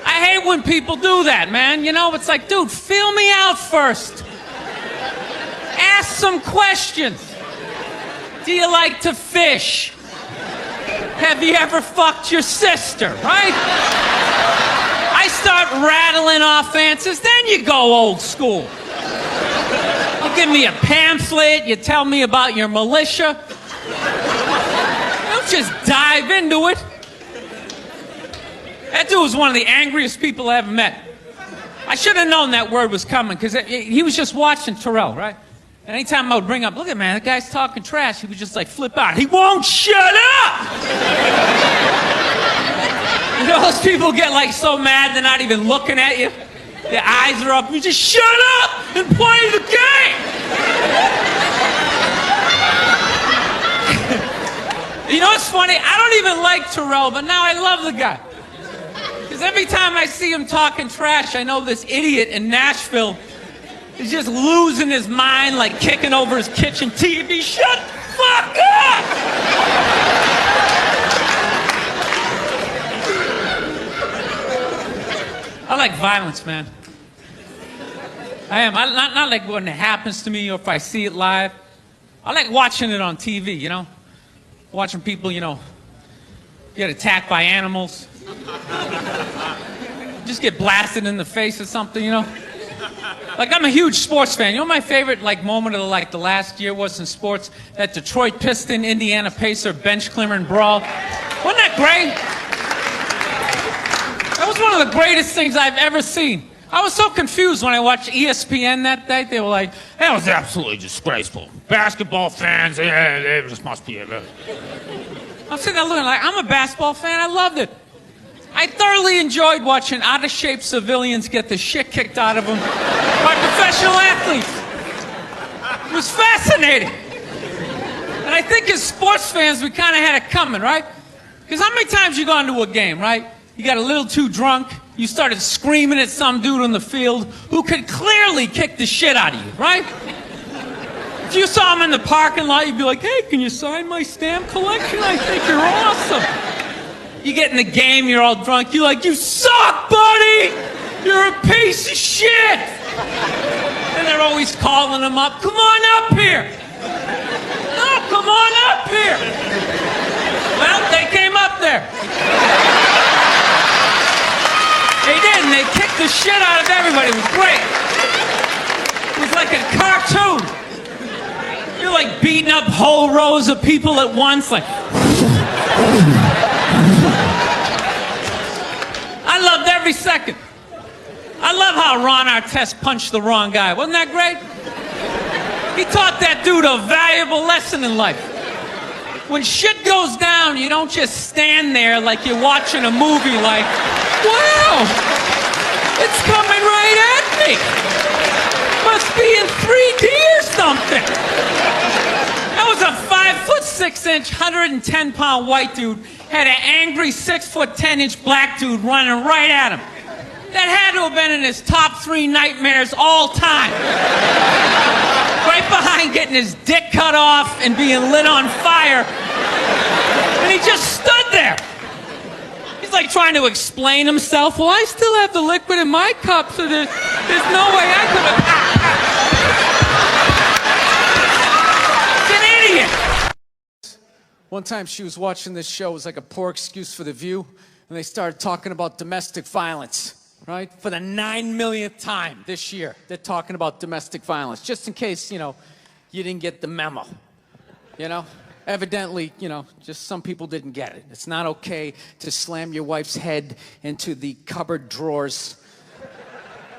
I hate when people do that, man. You know, it's like, dude, feel me out first. Ask some questions. Do you like to fish? Have you ever fucked your sister, right? I start rattling off answers, then you go old school. You give me a pamphlet, you tell me about your militia. Don't just dive into it. That dude was one of the angriest people I ever met. I should have known that word was coming, because he was just watching Terrell, right? And anytime I would bring up, look at man, that guy's talking trash, he would just like flip out. He won't shut up! You know, those people get like so mad they're not even looking at you. Their eyes are up. You just shut up and play the game! You know what's funny? I don't even like Terrell, but now I love the guy. Because every time I see him talking trash, I know this idiot in Nashville is just losing his mind, like kicking over his kitchen TV. Shut the fuck up! I like violence, man. I am. Not like when it happens to me or if I see it live. I like watching it on TV, you know? Watching people, you know, get attacked by animals. Just get blasted in the face or something, you know? Like, I'm a huge sports fan. You know my favorite, like, moment of, like, the last year was in sports? That Detroit Piston, Indiana Pacer, bench clearing brawl. Wasn't that great? That was one of the greatest things I've ever seen. I was so confused when I watched ESPN that day. They were like, that was absolutely disgraceful. Basketball fans, they just must be... I'm sitting there looking like, I'm a basketball fan. I loved it. I thoroughly enjoyed watching out-of-shape civilians get the shit kicked out of them by professional athletes. It was fascinating. And I think as sports fans, we kind of had it coming, right? Because how many times you gone to a game, right? You got a little too drunk, you started screaming at some dude on the field who could clearly kick the shit out of you, right? If you saw him in the parking lot, you'd be like, hey, can you sign my stamp collection? I think you're awesome. You get in the game, you're all drunk, you're like, you suck, buddy! You're a piece of shit! And they're always calling him up, come on up here! No, come on up here! Well, they came up there. They did, and they kicked the shit out of everybody. It was great. It was like a cartoon. You're like beating up whole rows of people at once, like. I loved every second. I love how Ron Artest punched the wrong guy. Wasn't that great? He taught that dude a valuable lesson in life. When shit goes down, you don't just stand there like you're watching a movie like, wow, it's coming right at me. Must be in 3D or something. That was a 5'6", 110-pound white dude, had an angry 6'10" black dude running right at him. That had to have been in his top 3 nightmares all time. Right behind getting his dick cut off and being lit on fire. And he just stood there. He's like trying to explain himself. Well, I still have the liquid in my cup, so there's no way I could have. It's an idiot. One time she was watching this show, it was like a poor excuse for The View, and they started talking about domestic violence, right? For the 9 millionth time this year, they're talking about domestic violence, just in case, you didn't get the memo, Evidently, just some people didn't get it. It's not okay to slam your wife's head into the cupboard drawers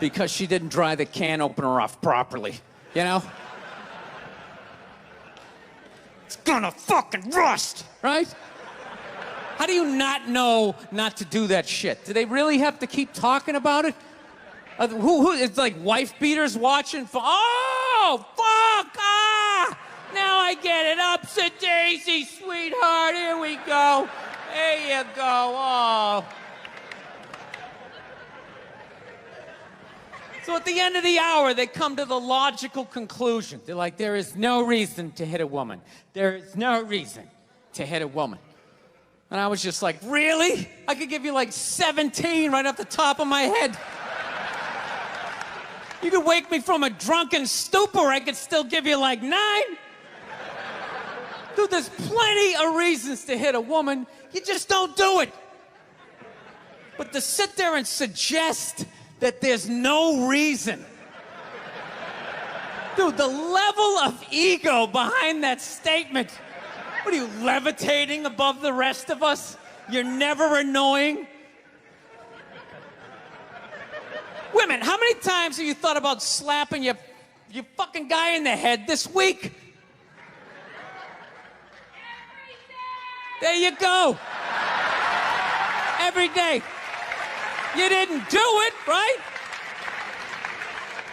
because she didn't dry the can opener off properly, It's gonna fucking rust, right? How do you not know not to do that shit? Do they really have to keep talking about it? Who it's like wife beaters watching? Oh, fuck! Ah! Now I get it. Upset daisy, sweetheart. Here we go. There you go. Oh. So at the end of the hour, they come to the logical conclusion. They're like, there is no reason to hit a woman. There is no reason to hit a woman. And I was just like, really? I could give you like 17 right off the top of my head. You could wake me from a drunken stupor, I could still give you like 9. Dude, there's plenty of reasons to hit a woman. You just don't do it. But to sit there and suggest that there's no reason. Dude, the level of ego behind that statement. What are you, levitating above the rest of us? You're never annoying? Women, how many times have you thought about slapping your fucking guy in the head this week? There you go. Every day. You didn't do it, right?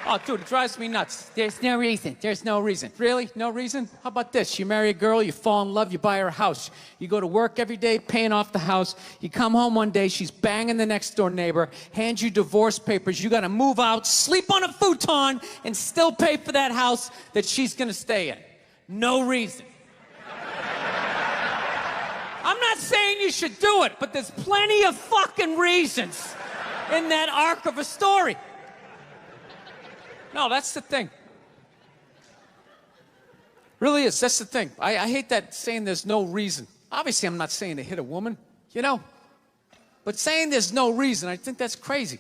Oh, dude, it drives me nuts. There's no reason. There's no reason. Really? No reason? How about this? You marry a girl, you fall in love, you buy her a house. You go to work every day, paying off the house. You come home one day, she's banging the next door neighbor, hands you divorce papers. You got to move out, sleep on a futon, and still pay for that house that she's going to stay in. No reason. I'm not saying you should do it, but there's plenty of fucking reasons in that arc of a story. No, that's the thing. Really is. That's the thing. I hate that saying there's no reason. Obviously, I'm not saying to hit a woman, But saying there's no reason, I think that's crazy.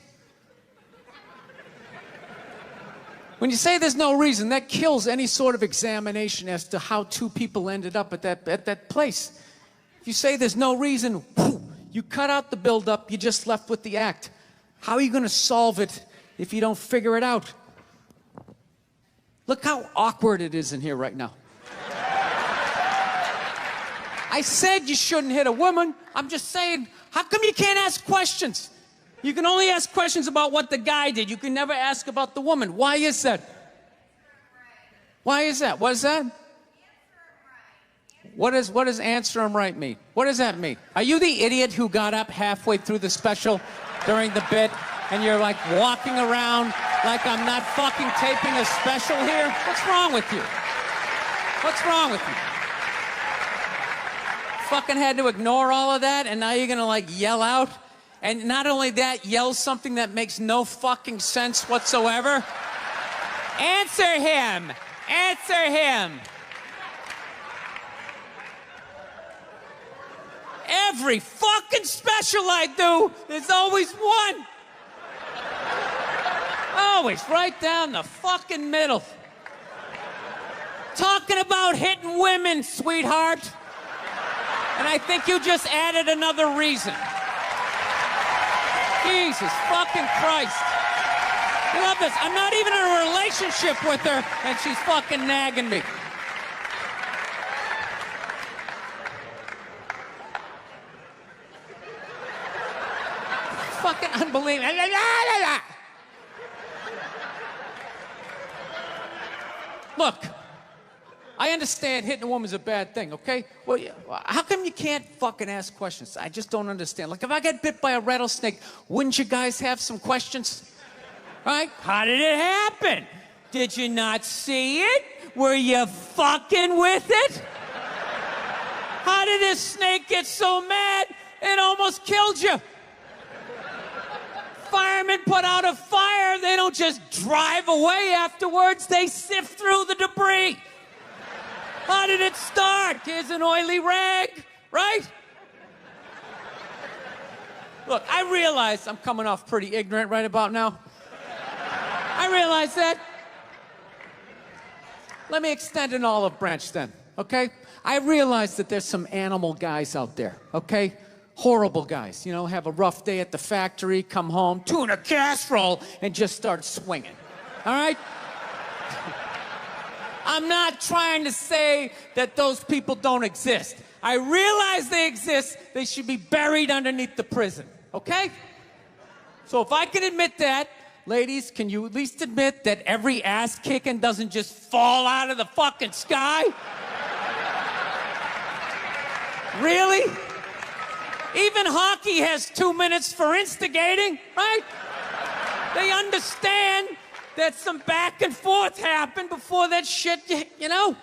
When you say there's no reason, that kills any sort of examination as to how 2 people ended up at that place. If you say there's no reason, you cut out the build-up, you're just left with the act. How are you going to solve it if you don't figure it out? Look how awkward it is in here right now. I said you shouldn't hit a woman. I'm just saying, how come you can't ask questions? You can only ask questions about what the guy did. You can never ask about the woman. Why is that? Why is that? What is that? What does answer him right mean? What does that mean? Are you the idiot who got up halfway through the special during the bit and you're like walking around like I'm not fucking taping a special here? What's wrong with you? What's wrong with you? Fucking had to ignore all of that, and now you're gonna like yell out? And not only that, yell something that makes no fucking sense whatsoever? Answer him! Answer him! Every fucking special I do, there's always one. Always right down the fucking middle. Talking about hitting women, sweetheart. And I think you just added another reason. Jesus fucking Christ. You love this. I'm not even in a relationship with her, and she's fucking nagging me. Fucking unbelievable. Look, I understand hitting a woman's a bad thing, okay? Well, how come you can't fucking ask questions? I just don't understand. Like, if I get bit by a rattlesnake, wouldn't you guys have some questions? Right? How did it happen? Did you not see it? Were you fucking with it? How did this snake get so mad it almost killed you? Firemen put out a fire, they don't just drive away afterwards, they sift through the debris. How did it start? Here's an oily rag, right? Look, I realize I'm coming off pretty ignorant right about now. I realize that. Let me extend an olive branch then, okay? I realize that there's some animal guys out there, okay? Horrible guys, you know, have a rough day at the factory, come home, tuna casserole, and just start swinging, all right? I'm not trying to say that those people don't exist. I realize they exist. They should be buried underneath the prison, okay? So if I can admit that, ladies, can you at least admit that every ass kicking doesn't just fall out of the fucking sky? Really? Even hockey has 2 minutes for instigating, right? They understand that some back and forth happened before that shit, you know?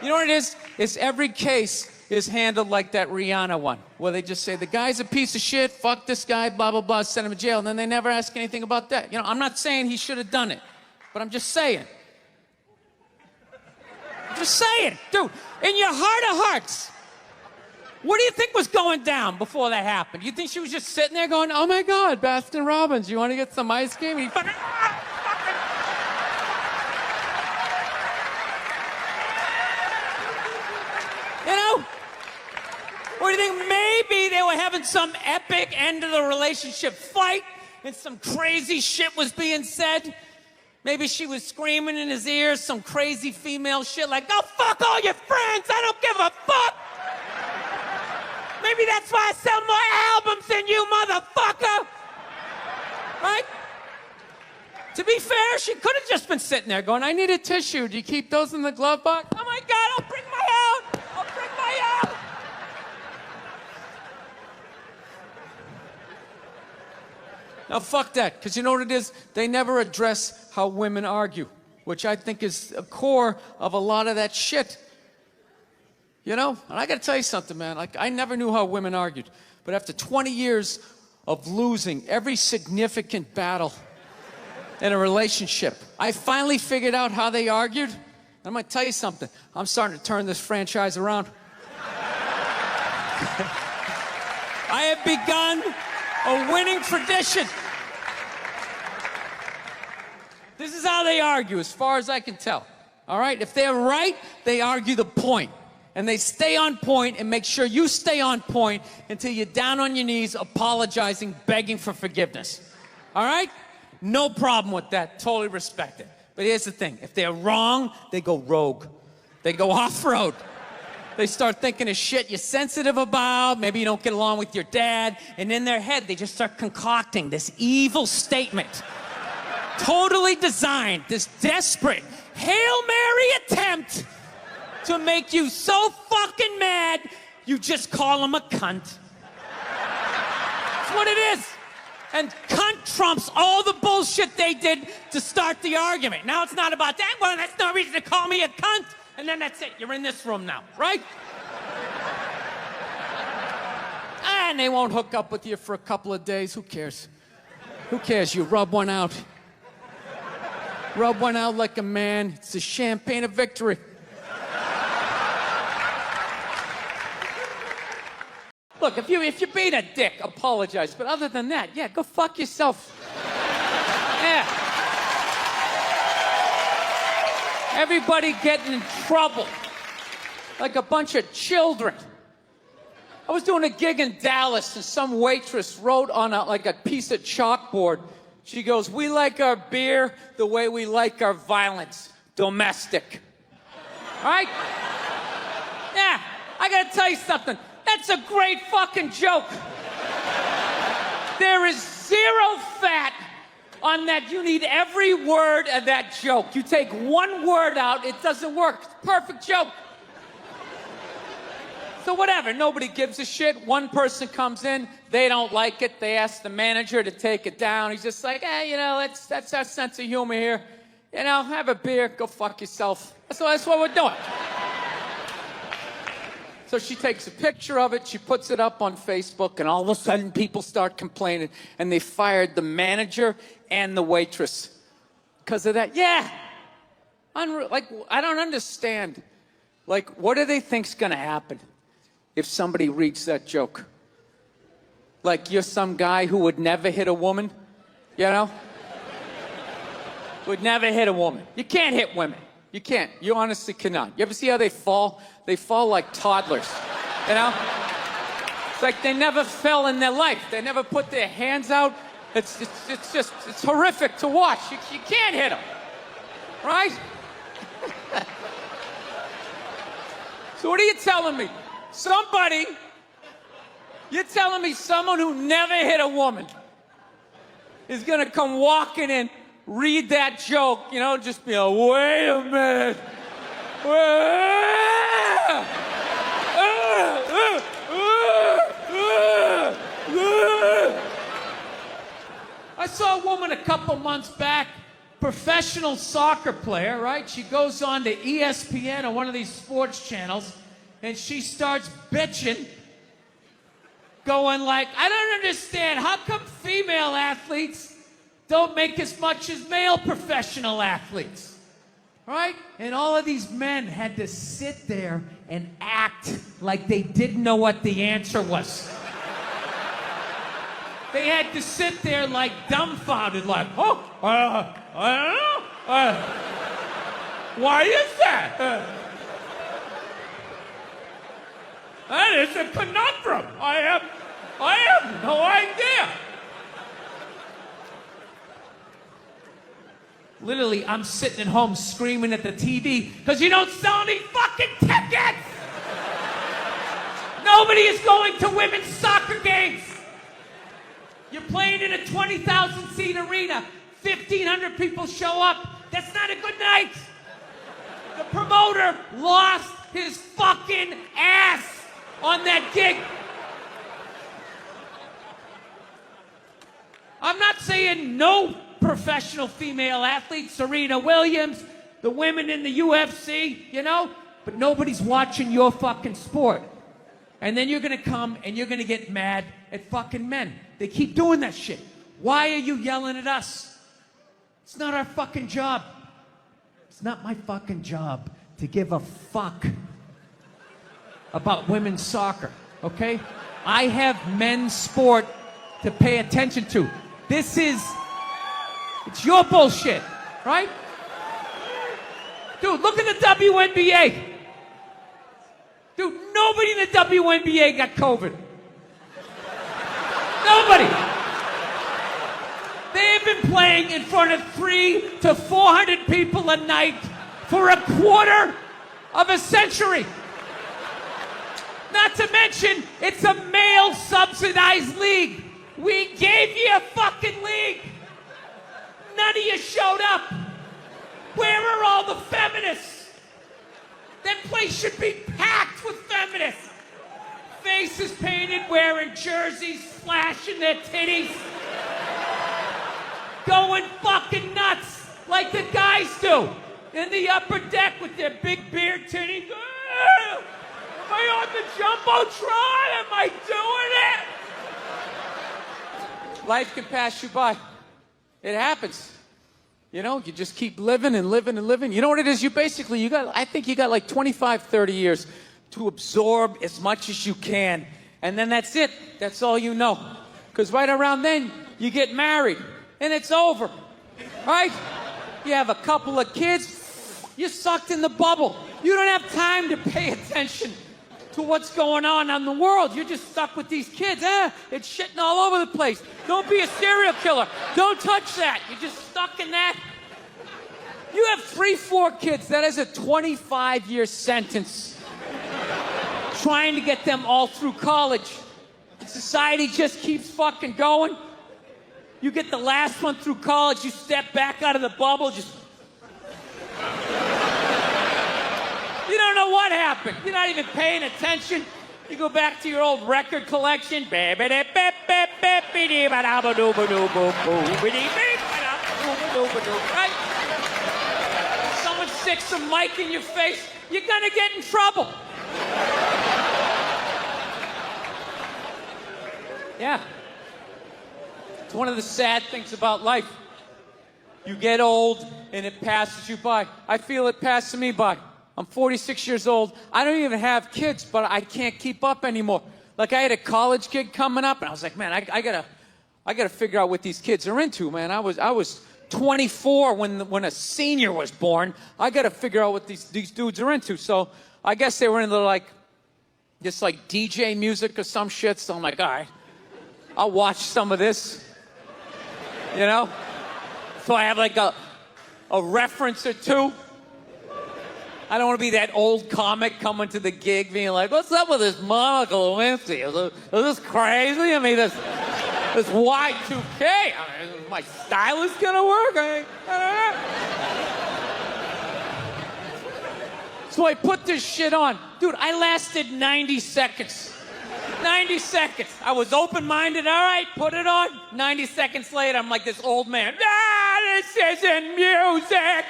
You know what it is? It's every case is handled like that Rihanna one, where they just say, the guy's a piece of shit, fuck this guy, blah, blah, blah, send him to jail, and then they never ask anything about that. You know, I'm not saying he should have done it, but I'm just saying. Just saying, dude, in your heart of hearts, what do you think was going down before that happened? You think she was just sitting there going, oh my God, Baskin Robbins, you want to get some ice cream? And he fucking, you know? Or do you think maybe they were having some epic end of the relationship fight and some crazy shit was being said? Maybe she was screaming in his ears some crazy female shit like, go fuck all your friends, I don't give a fuck. Maybe that's why I sell more albums than you, motherfucker. Right? To be fair, she could have just been sitting there going, I need a tissue. Do you keep those in the glove box? Oh my God, I'll bring my own. I'll bring my own. Now, fuck that, because you know what it is? They never address how women argue, which I think is a core of a lot of that shit. You know? And I gotta tell you something, man. Like, I never knew how women argued. But after 20 years of losing every significant battle in a relationship, I finally figured out how they argued. I'm gonna tell you something. I'm starting to turn this franchise around. I have begun a winning tradition. This is how they argue, as far as I can tell. All right? If they're right, they argue the point. And they stay on point and make sure you stay on point until you're down on your knees, apologizing, begging for forgiveness. All right? No problem with that. Totally respect it. But here's the thing. If they're wrong, they go rogue. They go off-road. They start thinking of shit you're sensitive about. Maybe you don't get along with your dad. And in their head, they just start concocting this evil statement. Totally designed, this desperate Hail Mary attempt to make you so fucking mad, you just call him a cunt. That's what it is. And cunt trumps all the bullshit they did to start the argument. Now it's not about that. Well, that's no reason to call me a cunt. And then that's it. You're in this room now, right? And they won't hook up with you for a couple of days. Who cares? Who cares? You rub one out. Rub one out like a man. It's a champagne of victory. Look, if you're being a dick, apologize. But other than that, yeah, go fuck yourself. Yeah. Everybody getting in trouble. Like a bunch of children. I was doing a gig in Dallas and some waitress wrote on a piece of chalkboard. She goes, "We like our beer the way we like our violence. Domestic." All right? Yeah, I gotta tell you something. That's a great fucking joke. There is zero fat on that. You need every word of that joke. You take one word out, it doesn't work. It's a perfect joke. So whatever, nobody gives a shit. One person comes in, they don't like it. They ask the manager to take it down. He's just like, hey, that's our sense of humor here. Have a beer, go fuck yourself. That's what we're doing. So she takes a picture of it, she puts it up on Facebook, and all of a sudden people start complaining, and they fired the manager and the waitress because of that. Yeah. Like, I don't understand. Like, what do they think's gonna happen if somebody reads that joke? Like, you're some guy who would never hit a woman, Would never hit a woman. You can't hit women. You can't. You honestly cannot. You ever see how they fall? They fall like toddlers, It's like they never fell in their life. They never put their hands out. It's horrific to watch. You can't hit them, right? So what are you telling me? You're telling me someone who never hit a woman is gonna come walking in, read that joke, just be like, wait a minute. I saw a woman a couple months back, professional soccer player, right? She goes on to ESPN or one of these sports channels, and she starts bitching, going like, I don't understand, how come female athletes don't make as much as male professional athletes? Right? And all of these men had to sit there and act like they didn't know what the answer was. They had to sit there like dumbfounded, like, I don't know. Why is that? That is a conundrum. I have no idea. Literally, I'm sitting at home screaming at the TV because you don't sell any fucking tickets! Nobody is going to women's soccer games. You're playing in a 20,000-seat arena. 1,500 people show up. That's not a good night. The promoter lost his fucking ass on that gig. I'm not saying no professional female athletes, Serena Williams, the women in the UFC, but nobody's watching your fucking sport. And then you're gonna come and you're gonna get mad at fucking men. They keep doing that shit. Why are you yelling at us? It's not our fucking job. It's not my fucking job to give a fuck about women's soccer, okay? I have men's sport to pay attention to. It's your bullshit, right? Dude, look at the WNBA. Dude, nobody in the WNBA got COVID. Nobody. They've been playing in front of 300 to 400 people a night for a quarter of a century. Not to mention, it's a male-subsidized league. We gave you a fucking league. None of you showed up. Where are all the feminists? That place should be packed with feminists. Faces painted, wearing jerseys, flashing their titties. going fucking nuts like the guys do in the upper deck with their big beard tinny. Am I on the Jumbotron? Am I doing it? Life can pass you by. It happens. You know, you just keep living and living and living. You know what it is? I think you got like 25, 30 years to absorb as much as you can. And then that's it. That's all you know. Because right around then, you get married. And it's over. Right? You have a couple of kids. You're sucked in the bubble. You don't have time to pay attention to what's going on in the world. You're just stuck with these kids. It's shitting all over the place. Don't be a serial killer. Don't touch that. You're just stuck in that. You have 3, 4 kids. That is a 25-year sentence. Trying to get them all through college. Society just keeps fucking going. You get the last one through college, you step back out of the bubble, just... You don't know what happened. You're not even paying attention. You go back to your old record collection. Right? Someone sticks a mic in your face, you're gonna get in trouble. Yeah. It's one of the sad things about life. You get old and it passes you by. I feel it passing me by. I'm 46 years old. I don't even have kids, but I can't keep up anymore. Like I had a college kid coming up, and I was like, man, I gotta figure out what these kids are into, man. I was 24 when a senior was born. I gotta figure out what these dudes are into. So I guess they were into like DJ music or some shit. So I'm like, all right, I'll watch some of this. You know? So I have like a reference or two. I don't want to be that old comic coming to the gig being like, what's up with this Monica Lewinsky? Is this crazy? I mean, this Y2K. I mean, my style is going to work. I don't know. So I put this shit on. Dude, I lasted 90 seconds. 90 seconds. I was open-minded. All right, put it on. 90 seconds later, I'm like this old man. This isn't music.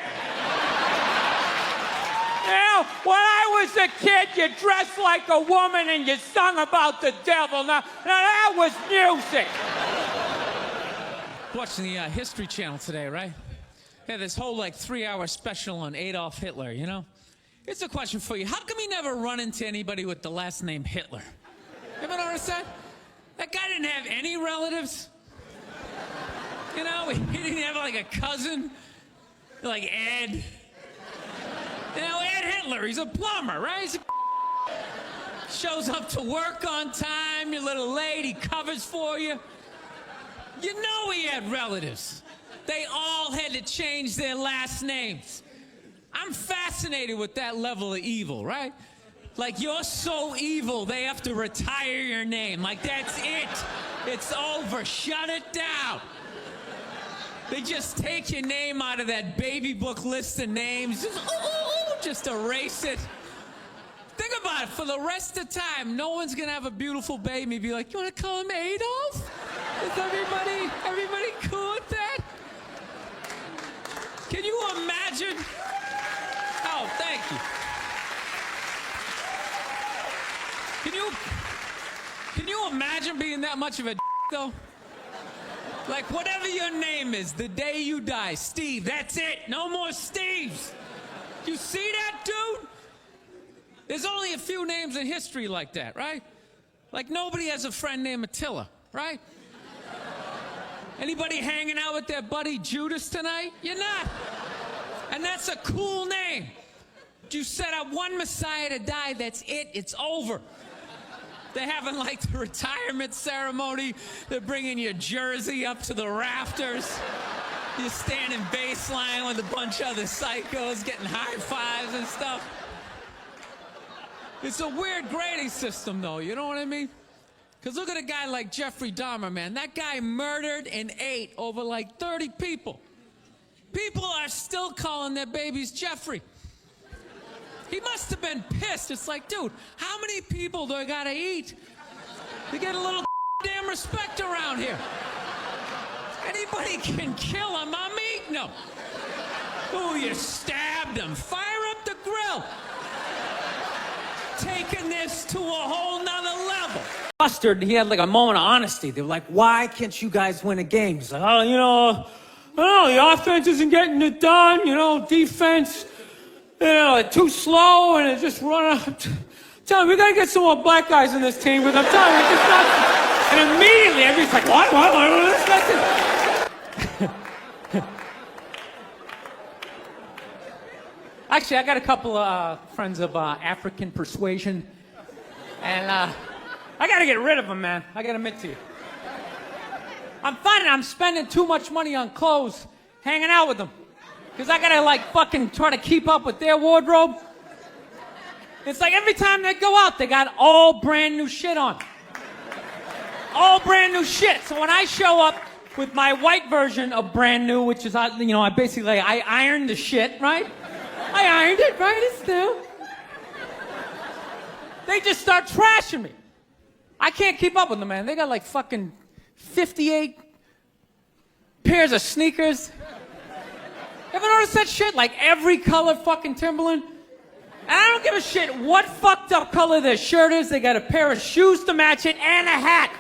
Now, when I was a kid, you dressed like a woman and you sung about the devil. Now that was music. Watching the History Channel today, right? Yeah, this whole like 3-hour special on Adolf Hitler, you know? Here's a question for you. How come you never run into anybody with the last name Hitler? You ever notice that? That guy didn't have any relatives. You know, he didn't have like a cousin, like Ed. You know, Ed Hitler, he's a plumber, right? He's shows up to work on time, you're a little late, he covers for you. You know he had relatives. They all had to change their last names. I'm fascinated with that level of evil, right? Like, you're so evil, they have to retire your name. Like, that's it. It's over. Shut it down. They just take your name out of that baby book list of names. Just erase it. Think about it. For the rest of the time, no one's going to have a beautiful baby be like, you want to call him Adolf? Is everybody cool with that? Can you imagine? Oh, thank you. Can you imagine being that much of a though? Like, whatever your name is, the day you die, Steve, that's it. No more Steves. You see that, dude? There's only a few names in history like that, right? Like, nobody has a friend named Attila, right? Anybody hanging out with their buddy Judas tonight? You're not. And that's a cool name. You set up one Messiah to die, that's it, it's over. They're having like the retirement ceremony. They're bringing your jersey up to the rafters. You're standing baseline with a bunch of other psychos getting high fives and stuff. It's a weird grading system, though, you know what I mean? Because look at a guy like Jeffrey Dahmer, man. That guy murdered and ate over like 30 people. People are still calling their babies Jeffrey. He must have been pissed. It's like, dude, how many people do I gotta eat to get a little damn respect around here? Anybody can kill a mummy? No. Oh, you stabbed him. Fire up the grill. Taking this to a whole nother level. Mustard, he had like a moment of honesty. They were like, why can't you guys win a game? He's like, oh, I don't know, the offense isn't getting it done, defense, too slow, and it just run out. Tell me, we gotta get some more black guys in this team, because I'm telling you, it's not. And immediately, everybody's like, what? Listen. Actually, I got a couple of friends of African persuasion, and I gotta get rid of them, man. I gotta admit to you. I'm finding I'm spending too much money on clothes hanging out with them. Because I gotta fucking try to keep up with their wardrobe. It's like every time they go out, they got all brand new shit on. All brand new shit. So when I show up with my white version of brand new, which is, I ironed the shit, right? I ironed it, right? It's new. They just start trashing me. I can't keep up with them, man. They got fucking 58 pairs of sneakers. Ever noticed that shit? Every color fucking Timberland. And I don't give a shit what fucked up color their shirt is. They got a pair of shoes to match it and a hat.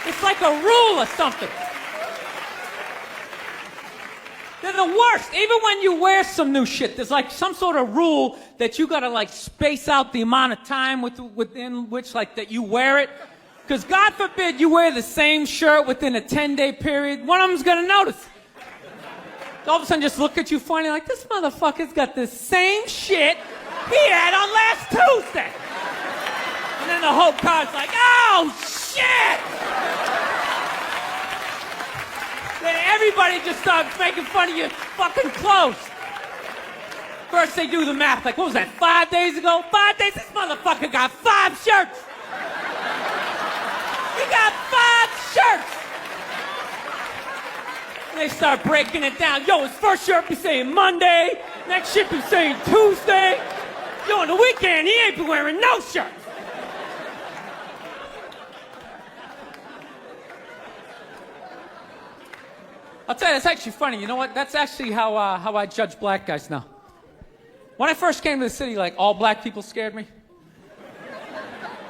It's like a rule or something. They're the worst. Even when you wear some new shit, there's some sort of rule that you gotta space out the amount of time within which that you wear it. Because God forbid you wear the same shirt within a 10-day period, one of them's gonna notice. All of a sudden just look at you funny this motherfucker's got the same shit he had on last Tuesday. And then the whole car's like, oh shit! Then everybody just starts making fun of your fucking clothes. First they do the math, what was that, 5 days ago? 5 days? This motherfucker got 5 shirts! He got 5 shirts! And they start breaking it down. Yo, his first shirt be saying Monday, next shirt be saying Tuesday. Yo, on the weekend, he ain't been wearing no shirts. I'll tell you, it's actually funny. You know what? That's actually how I judge black guys now. When I first came to the city, all black people scared me.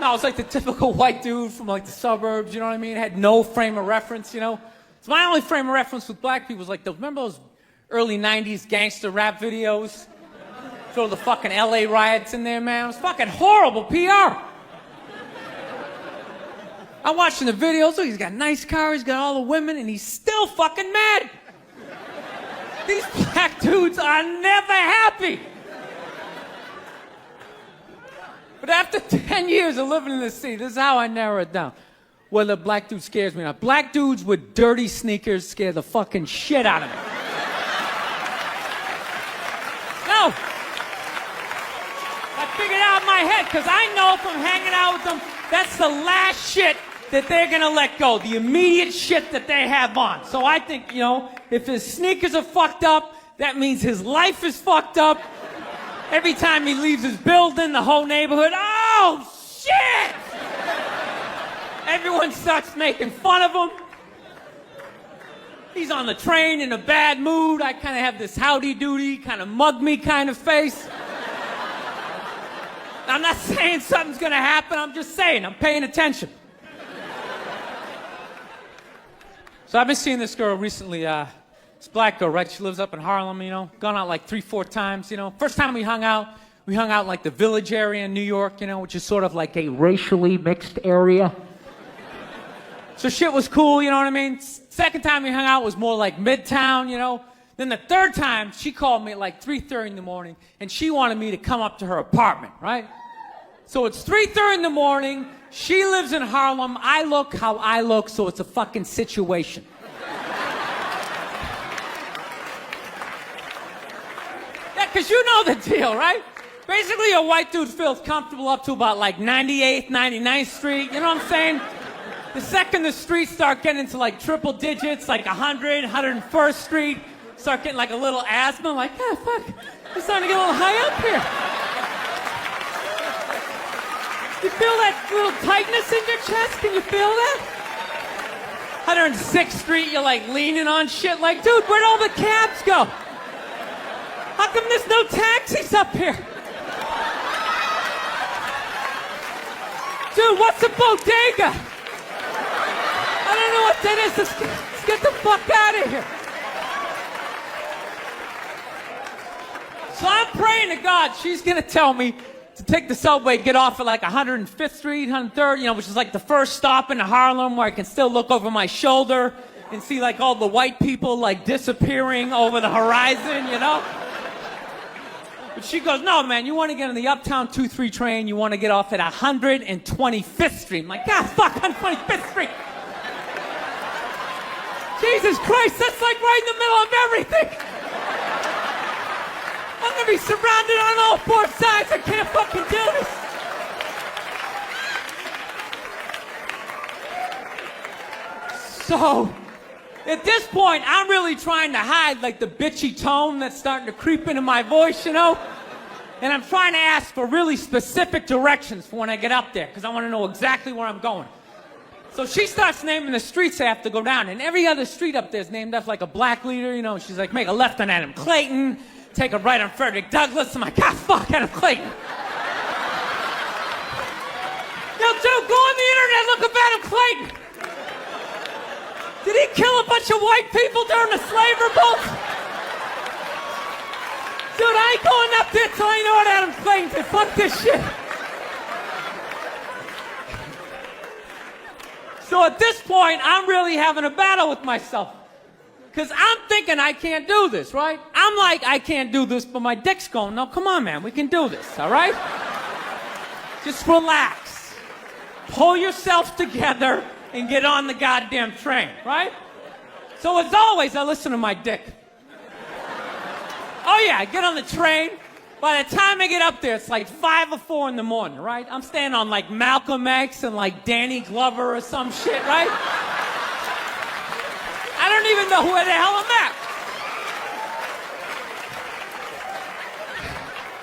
No, I was the typical white dude from the suburbs, you know what I mean? Had no frame of reference, So my only frame of reference with black people was remember those early 90s gangster rap videos? Throw the fucking LA riots in there, man. It was fucking horrible PR. I'm watching the videos, he's got a nice car, he's got all the women, and he's still fucking mad. These black dudes are never happy. But after 10 years of living in this city, this is how I narrow it down. Whether a black dude scares me or not. Black dudes with dirty sneakers scare the fucking shit out of me. No. I figured out in my head, because I know if I'm hanging out with them, that's the last shit that they're gonna let go. The immediate shit that they have on. So I think, if his sneakers are fucked up, that means his life is fucked up. Every time he leaves his building, the whole neighborhood, oh, shit! Everyone starts making fun of him. He's on the train in a bad mood. I kind of have this howdy-doody, kind of mug-me kind of face. I'm not saying something's gonna happen, I'm just saying, I'm paying attention. So I've been seeing this girl recently, this black girl, right? She lives up in Harlem, gone out 3-4 times, First time we hung out in the Village area in New York, which is sort of a racially mixed area. So shit was cool, you know what I mean? Second time we hung out was more Midtown, Then the third time, she called me at 3:30 in the morning, and she wanted me to come up to her apartment, right? So it's 3:30 in the morning, she lives in Harlem, I look how I look, so it's a fucking situation. Yeah, because you know the deal, right? Basically, a white dude feels comfortable up to about 98th, 99th Street, you know what I'm saying? The second the streets start getting into triple digits, 100, 101st Street, start getting a little asthma, yeah, fuck, it's starting to get a little high up here. You feel that little tightness in your chest? Can you feel that? 106th Street, you're like leaning on shit like, dude, where'd all the cabs go? How come there's no taxis up here? Dude, what's a bodega? I don't know what that is. Let's get the fuck out of here. So I'm praying to God she's gonna tell me to take the subway, get off at like 105th Street, 103rd, which is like the first stop in Harlem where I can still look over my shoulder and see like all the white people like disappearing over the horizon, But she goes, no, man, you want to get on the Uptown 2-3 train, you want to get off at 125th Street. I'm like, God, fuck, 125th Street. Jesus Christ, that's like right in the middle of everything. I'm going to be surrounded on all four sides. I can't fucking do this. So, at this point, I'm really trying to hide like the bitchy tone that's starting to creep into my voice, And I'm trying to ask for really specific directions for when I get up there, because I want to know exactly where I'm going. So she starts naming the streets I have to go down, and every other street up there is named after like a black leader, She's like, make a left on Adam Clayton, take a right on Frederick Douglass. I'm like, God, fuck, Adam Clayton. Yo, dude, go on the internet, look up Adam Clayton. Did he kill a bunch of white people during the slave revolt? Dude, I ain't going up there till I know what Adam Clayton did. Fuck this shit. So at this point, I'm really having a battle with myself. Because I'm thinking I can't do this, right? I'm like, I can't do this, but my dick's going, no, come on, man, we can do this, all right? Just relax. Pull yourself together and get on the goddamn train, right? So as always, I listen to my dick. Oh yeah, I get on the train. By the time I get up there, it's like 5 or 4 in the morning, right? I'm staying on like Malcolm X and like Danny Glover or some shit, right? I don't even know where the hell I'm at.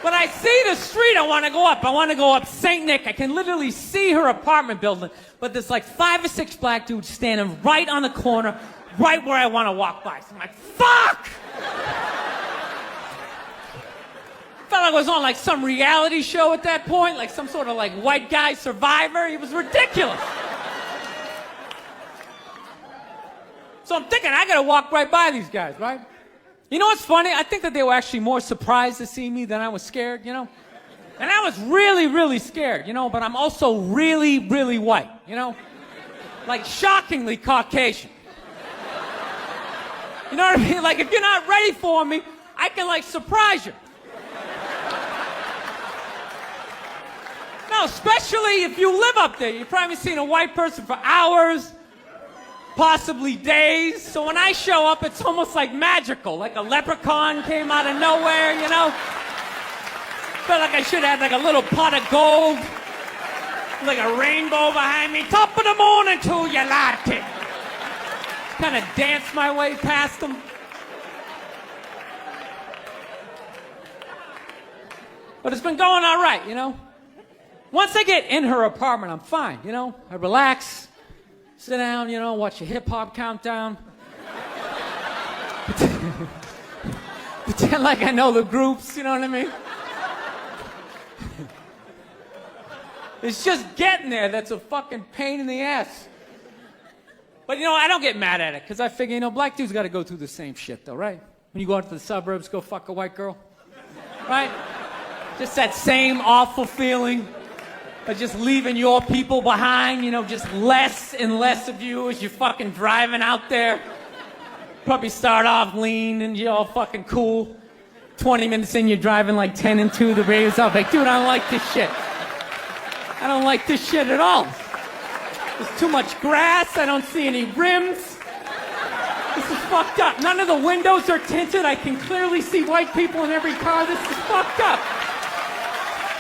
But I see the street I want to go up. I want to go up St. Nick. I can literally see her apartment building, but there's like 5 or 6 black dudes standing right on the corner, right where I want to walk by. So I'm like, fuck! Felt like I was on like some reality show at that point, like some sort of like white guy survivor. It was ridiculous. So I'm thinking I gotta walk right by these guys, right? You know what's funny? I think that they were actually more surprised to see me than I was scared, And I was really, really scared, but I'm also really, really white, Like shockingly Caucasian. You know what I mean? Like if you're not ready for me, I can like surprise you. No, especially if you live up there. You've probably seen a white person for hours, possibly days. So when I show up, it's almost like magical, like a leprechaun came out of nowhere, Felt like I should have like a little pot of gold, like a rainbow behind me. Top of the morning to you, latte. Kind of dance my way past them. But it's been going all right, Once I get in her apartment, I'm fine, I relax, sit down, watch a hip-hop countdown. Pretend like I know the groups, you know what I mean? It's just getting there that's a fucking pain in the ass. But, I don't get mad at it, because I figure, black dudes got to go through the same shit, though, right? When you go out to the suburbs, go fuck a white girl, right? Just that same awful feeling of just leaving your people behind, just less and less of you as you're fucking driving out there. Probably start off lean and you're all fucking cool. 20 minutes in, you're driving like 10 and 2, the radio's off. Like, dude, I don't like this shit. I don't like this shit at all. There's too much grass, I don't see any rims. This is fucked up. None of the windows are tinted. I can clearly see white people in every car. This is fucked up.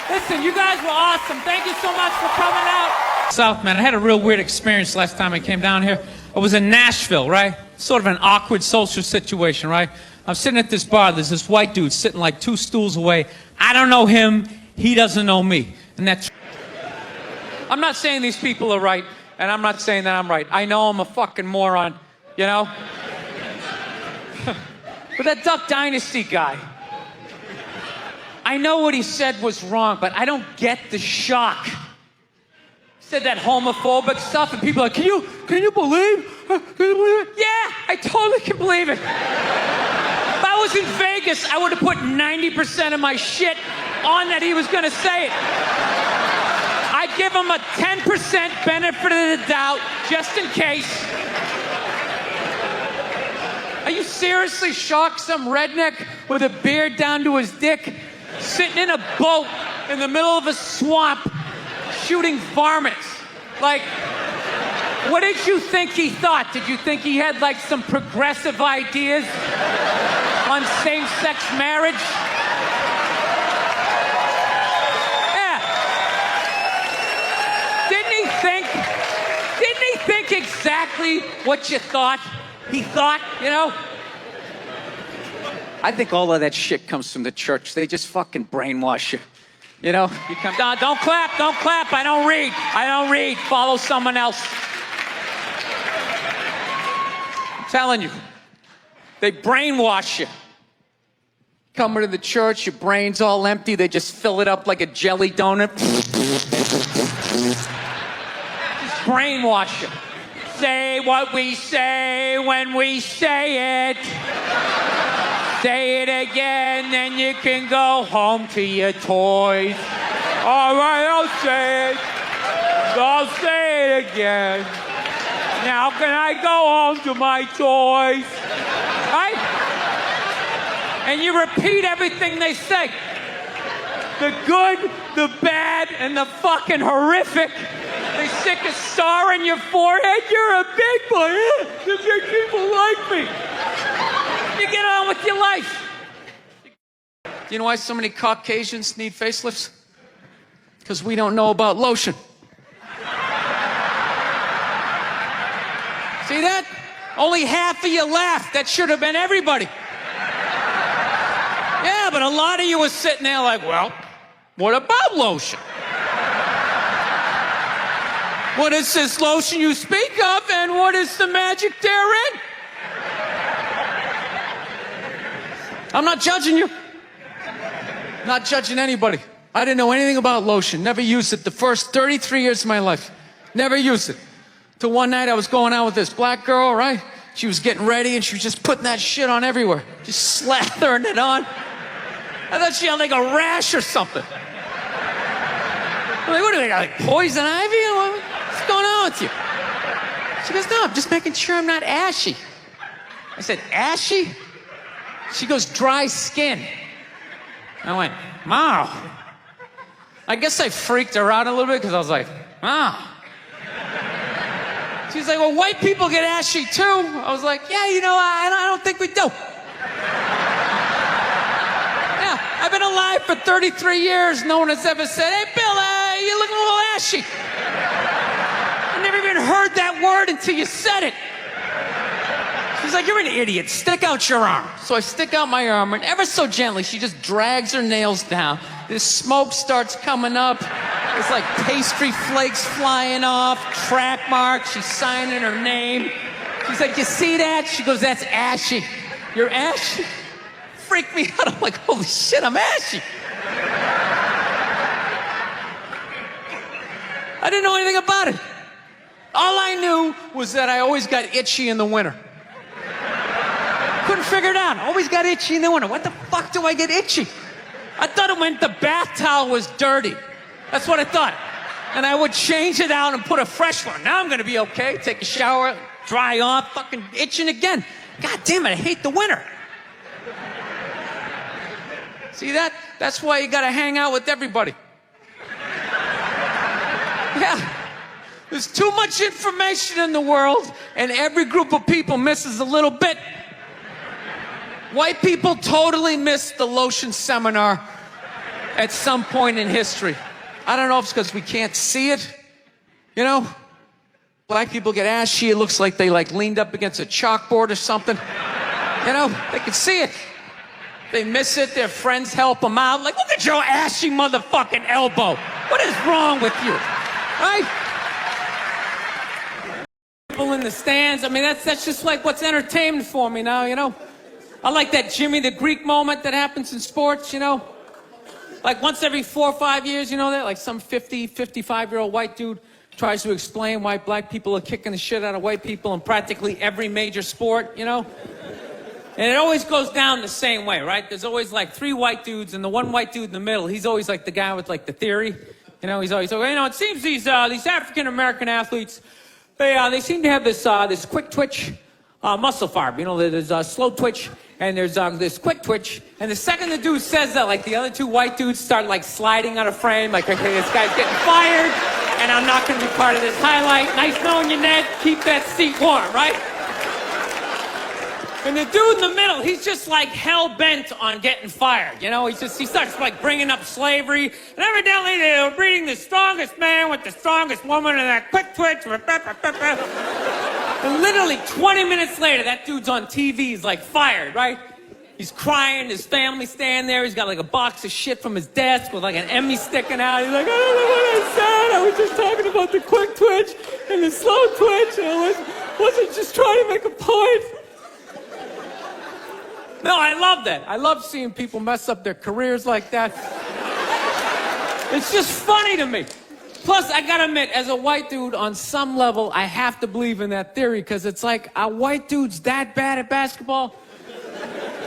Listen, you guys were awesome. Thank you so much for coming out. South, man, I had a real weird experience last time I came down here. I was in Nashville, right? Sort of an awkward social situation, right? I'm sitting at this bar. There's this white dude sitting like 2 stools away. I don't know him. He doesn't know me. And that's... I'm not saying these people are right, and I'm not saying that I'm right. I know I'm a fucking moron, you know? But that Duck Dynasty guy, I know what he said was wrong, but I don't get the shock. He said that homophobic stuff, and people are like, can you believe? Can you believe it? Yeah, I totally can believe it. If I was in Vegas, I would have put 90% of my shit on that he was gonna say it. I'd give him a 10% benefit of the doubt, just in case. Are you seriously shocked some redneck with a beard down to his dick, sitting in a boat in the middle of a swamp, shooting varmints? Like, what did you think he thought? Did you think he had like some progressive ideas on same-sex marriage? Yeah. Didn't he think exactly what you thought he thought, you know? I think all of that shit comes from the church. They just fucking brainwash you. You know, you come down, don't clap, I don't read, follow someone else. I'm telling you, they brainwash you. Coming to the church, your brain's all empty, they just fill it up like a jelly donut. Just brainwash you. Say what we say when we say it. Say it again, then you can go home to your toys. All right, I'll say it. I'll say it again. Now can I go home to my toys? Right? And you repeat everything they say. The good, the bad, and the fucking horrific. They stick a star in your forehead. You're a big boy. The big people like me. You get on with your life. Do you know why so many Caucasians need facelifts? Because we don't know about lotion. See that? Only half of you laughed. That should have been everybody. Yeah, but a lot of you were sitting there like, well, what about lotion? What is this lotion you speak of, and what is the magic therein? I'm not judging you. Not judging anybody. I didn't know anything about lotion. Never used it the first 33 years of my life. Never used it. Till one night I was going out with this black girl, right? She was getting ready and she was just putting that shit on everywhere. Just slathering it on. I thought she had like a rash or something. I'm like, what do we got, like poison ivy? What's going on with you? She goes, no, I'm just making sure I'm not ashy. I said, ashy? She goes, dry skin. I went, wow. I guess I freaked her out a little bit because I was like, wow. She's like, well, white people get ashy too. I was like, yeah, you know, I don't think we do. Yeah, I've been alive for 33 years. No one has ever said, hey, Bill, you look a little ashy. I never even heard that word until you said it. She's like, you're an idiot. Stick out your arm. So I stick out my arm, and ever so gently, she just drags her nails down. This smoke starts coming up. There's like pastry flakes flying off, track marks. She's signing her name. She's like, you see that? She goes, that's ashy. You're ashy? Freaked me out. I'm like, holy shit, I'm ashy. I didn't know anything about it. All I knew was that I always got itchy in the winter. Couldn't figure it out. Always got itchy in the winter. What the fuck do I get itchy? I thought it meant the bath towel was dirty. That's what I thought. And I would change it out and put a fresh one. Now I'm gonna be okay. Take a shower, dry off, fucking itching again. God damn it, I hate the winter. See that? That's why you gotta hang out with everybody. Yeah. There's too much information in the world, and every group of people misses a little bit. White people totally missed the lotion seminar at some point in history. I don't know if it's because we can't see it. You know? Black people get ashy. It looks like they like leaned up against a chalkboard or something. You know? They can see it. They miss it. Their friends help them out. Like, look at your ashy motherfucking elbow. What is wrong with you? Right? People in the stands. I mean, that's just like what's entertainment for me now, you know? I like that Jimmy the Greek moment that happens in sports, you know? Like once every 4 or 5 years, you know that? Like some 50, 55-year-old white dude tries to explain why black people are kicking the shit out of white people in practically every major sport, you know? And it always goes down the same way, right? There's always like 3 white dudes, and the one white dude in the middle, he's always like the guy with like the theory. You know, he's always like, you know, it seems these African-American athletes, they seem to have this quick twitch muscle fiber. You know, there's slow twitch, and there's this quick twitch. And the second the dude says that, like the other 2 white dudes start like sliding out of frame, like, okay, this guy's getting fired, and I'm not going to be part of this highlight. Nice knowing you, Ned. Keep that seat warm, right? And the dude in the middle, he's just like hell-bent on getting fired. You know, he starts like bringing up slavery. And evidently they were breeding the strongest man with the strongest woman and that quick twitch. And literally 20 minutes later, that dude's on TV. He's like fired, right? He's crying. His family's standing there. He's got like a box of shit from his desk with like an Emmy sticking out. He's like, I don't know what I said. I was just talking about the quick twitch and the slow twitch. And I wasn't just trying to make a point. No, I love that. I love seeing people mess up their careers like that. It's just funny to me. Plus, I gotta admit, as a white dude, on some level, I have to believe in that theory, because it's like, are white dudes that bad at basketball?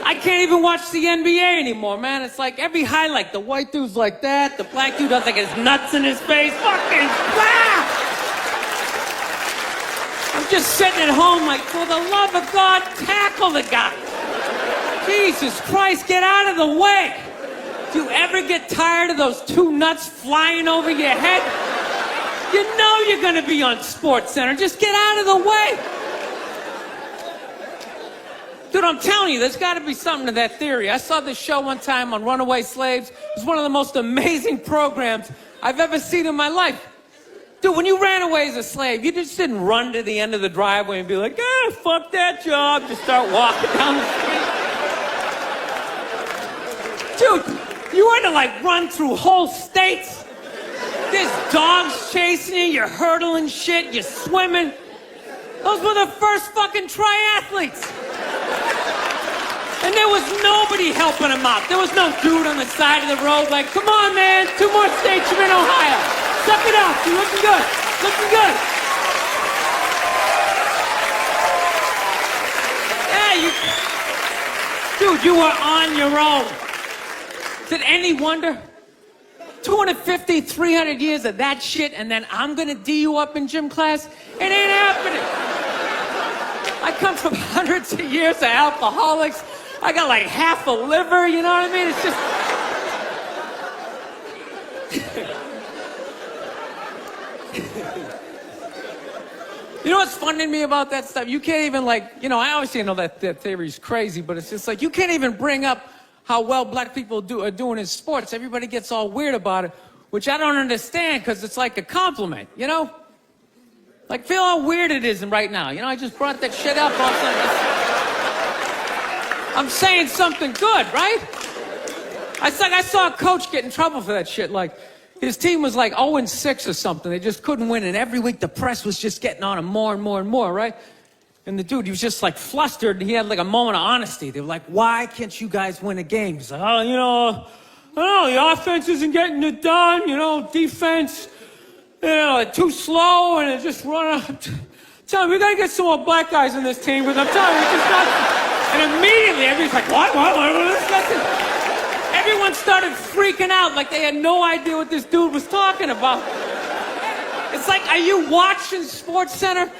I can't even watch the NBA anymore, man. It's like every highlight, the white dude's like that, the black dude has like his nuts in his face. Fucking blah! I'm just sitting at home like, for the love of God, tackle the guy. Jesus Christ, get out of the way. Do you ever get tired of those 2 nuts flying over your head? You know you're going to be on SportsCenter. Just get out of the way. Dude, I'm telling you, there's got to be something to that theory. I saw this show one time on runaway slaves. It was one of the most amazing programs I've ever seen in my life. Dude, when you ran away as a slave, you just didn't run to the end of the driveway and be like, fuck that job. Just start walking down the street. Dude, you had to like run through whole states. There's dogs chasing you, you're hurdling shit, you're swimming. Those were the first fucking triathletes. And there was nobody helping them out. There was no dude on the side of the road like, come on, man, 2 more states, you're in Ohio. Suck it up, you're looking good, looking good. Yeah, dude, you were on your own. Is it any wonder? 250, 300 years of that shit, and then I'm gonna D you up in gym class? It ain't happening. I come from hundreds of years of alcoholics. I got like half a liver, you know what I mean? It's just... You know what's funny to me about that stuff? You can't even like, you know, I obviously know that theory's crazy, but it's just like, you can't even bring up how well black people are doing in sports. Everybody gets all weird about it, which I don't understand, because it's like a compliment, you know? Like, feel how weird it is right now. You know, I just brought that shit up. I'm saying something good, right? I saw a coach get in trouble for that shit. Like, his team was like 0-6 or something. They just couldn't win, and every week the press was just getting on him more and more and more, right? And the dude, he was just like flustered, and he had like a moment of honesty. They were like, why can't you guys win a game? He's like, oh, you know, I don't know, the offense isn't getting it done, you know, defense, you know, too slow, and it just run out. Tell me, we gotta get some more black guys in this team, because I'm telling you, it's just not. And immediately, everybody's like, what? Everyone started freaking out like they had no idea what this dude was talking about. It's like, are you watching SportsCenter?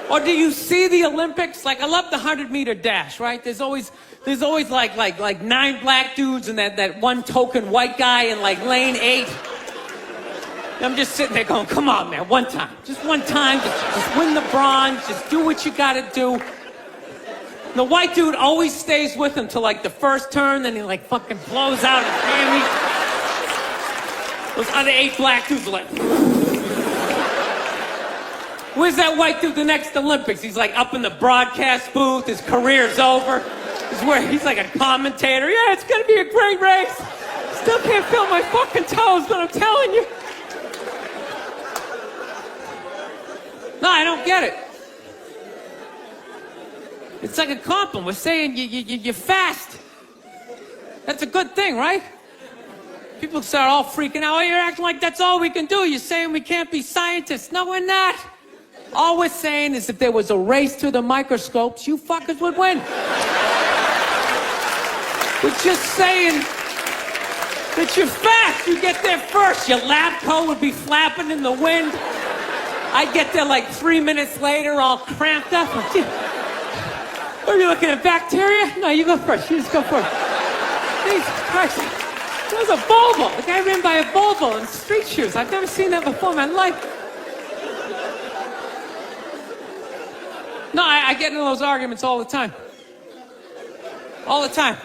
Or do you see the Olympics? Like, I love the 100-meter dash, right? There's always like 9 black dudes and that one token white guy in like lane 8. And I'm just sitting there going, come on, man, one time. Just one time, just win the bronze, just do what you gotta do. And the white dude always stays with him till like the first turn, then he like fucking blows out his hammy. Those other 8 black dudes are like... Where's that white dude the next Olympics? He's like up in the broadcast booth. His career's over. He's like a commentator. Yeah, it's gonna be a great race. Still can't feel my fucking toes, but I'm telling you. No, I don't get it. It's like a compliment. We're saying you're fast. That's a good thing, right? People start all freaking out. Oh, you're acting like that's all we can do. You're saying we can't be scientists. No, we're not. All we're saying is if there was a race to the microscopes, you fuckers would win. We're just saying that you're fast. You get there first. Your lab coat would be flapping in the wind. I'd get there like 3 minutes later, all cramped up. Are you looking at bacteria? No, you go first. You just go first. Jesus Christ. There was a Volvo. The guy ran by a Volvo in street shoes. I've never seen that before in my life. No, I get into those arguments all the time. All the time.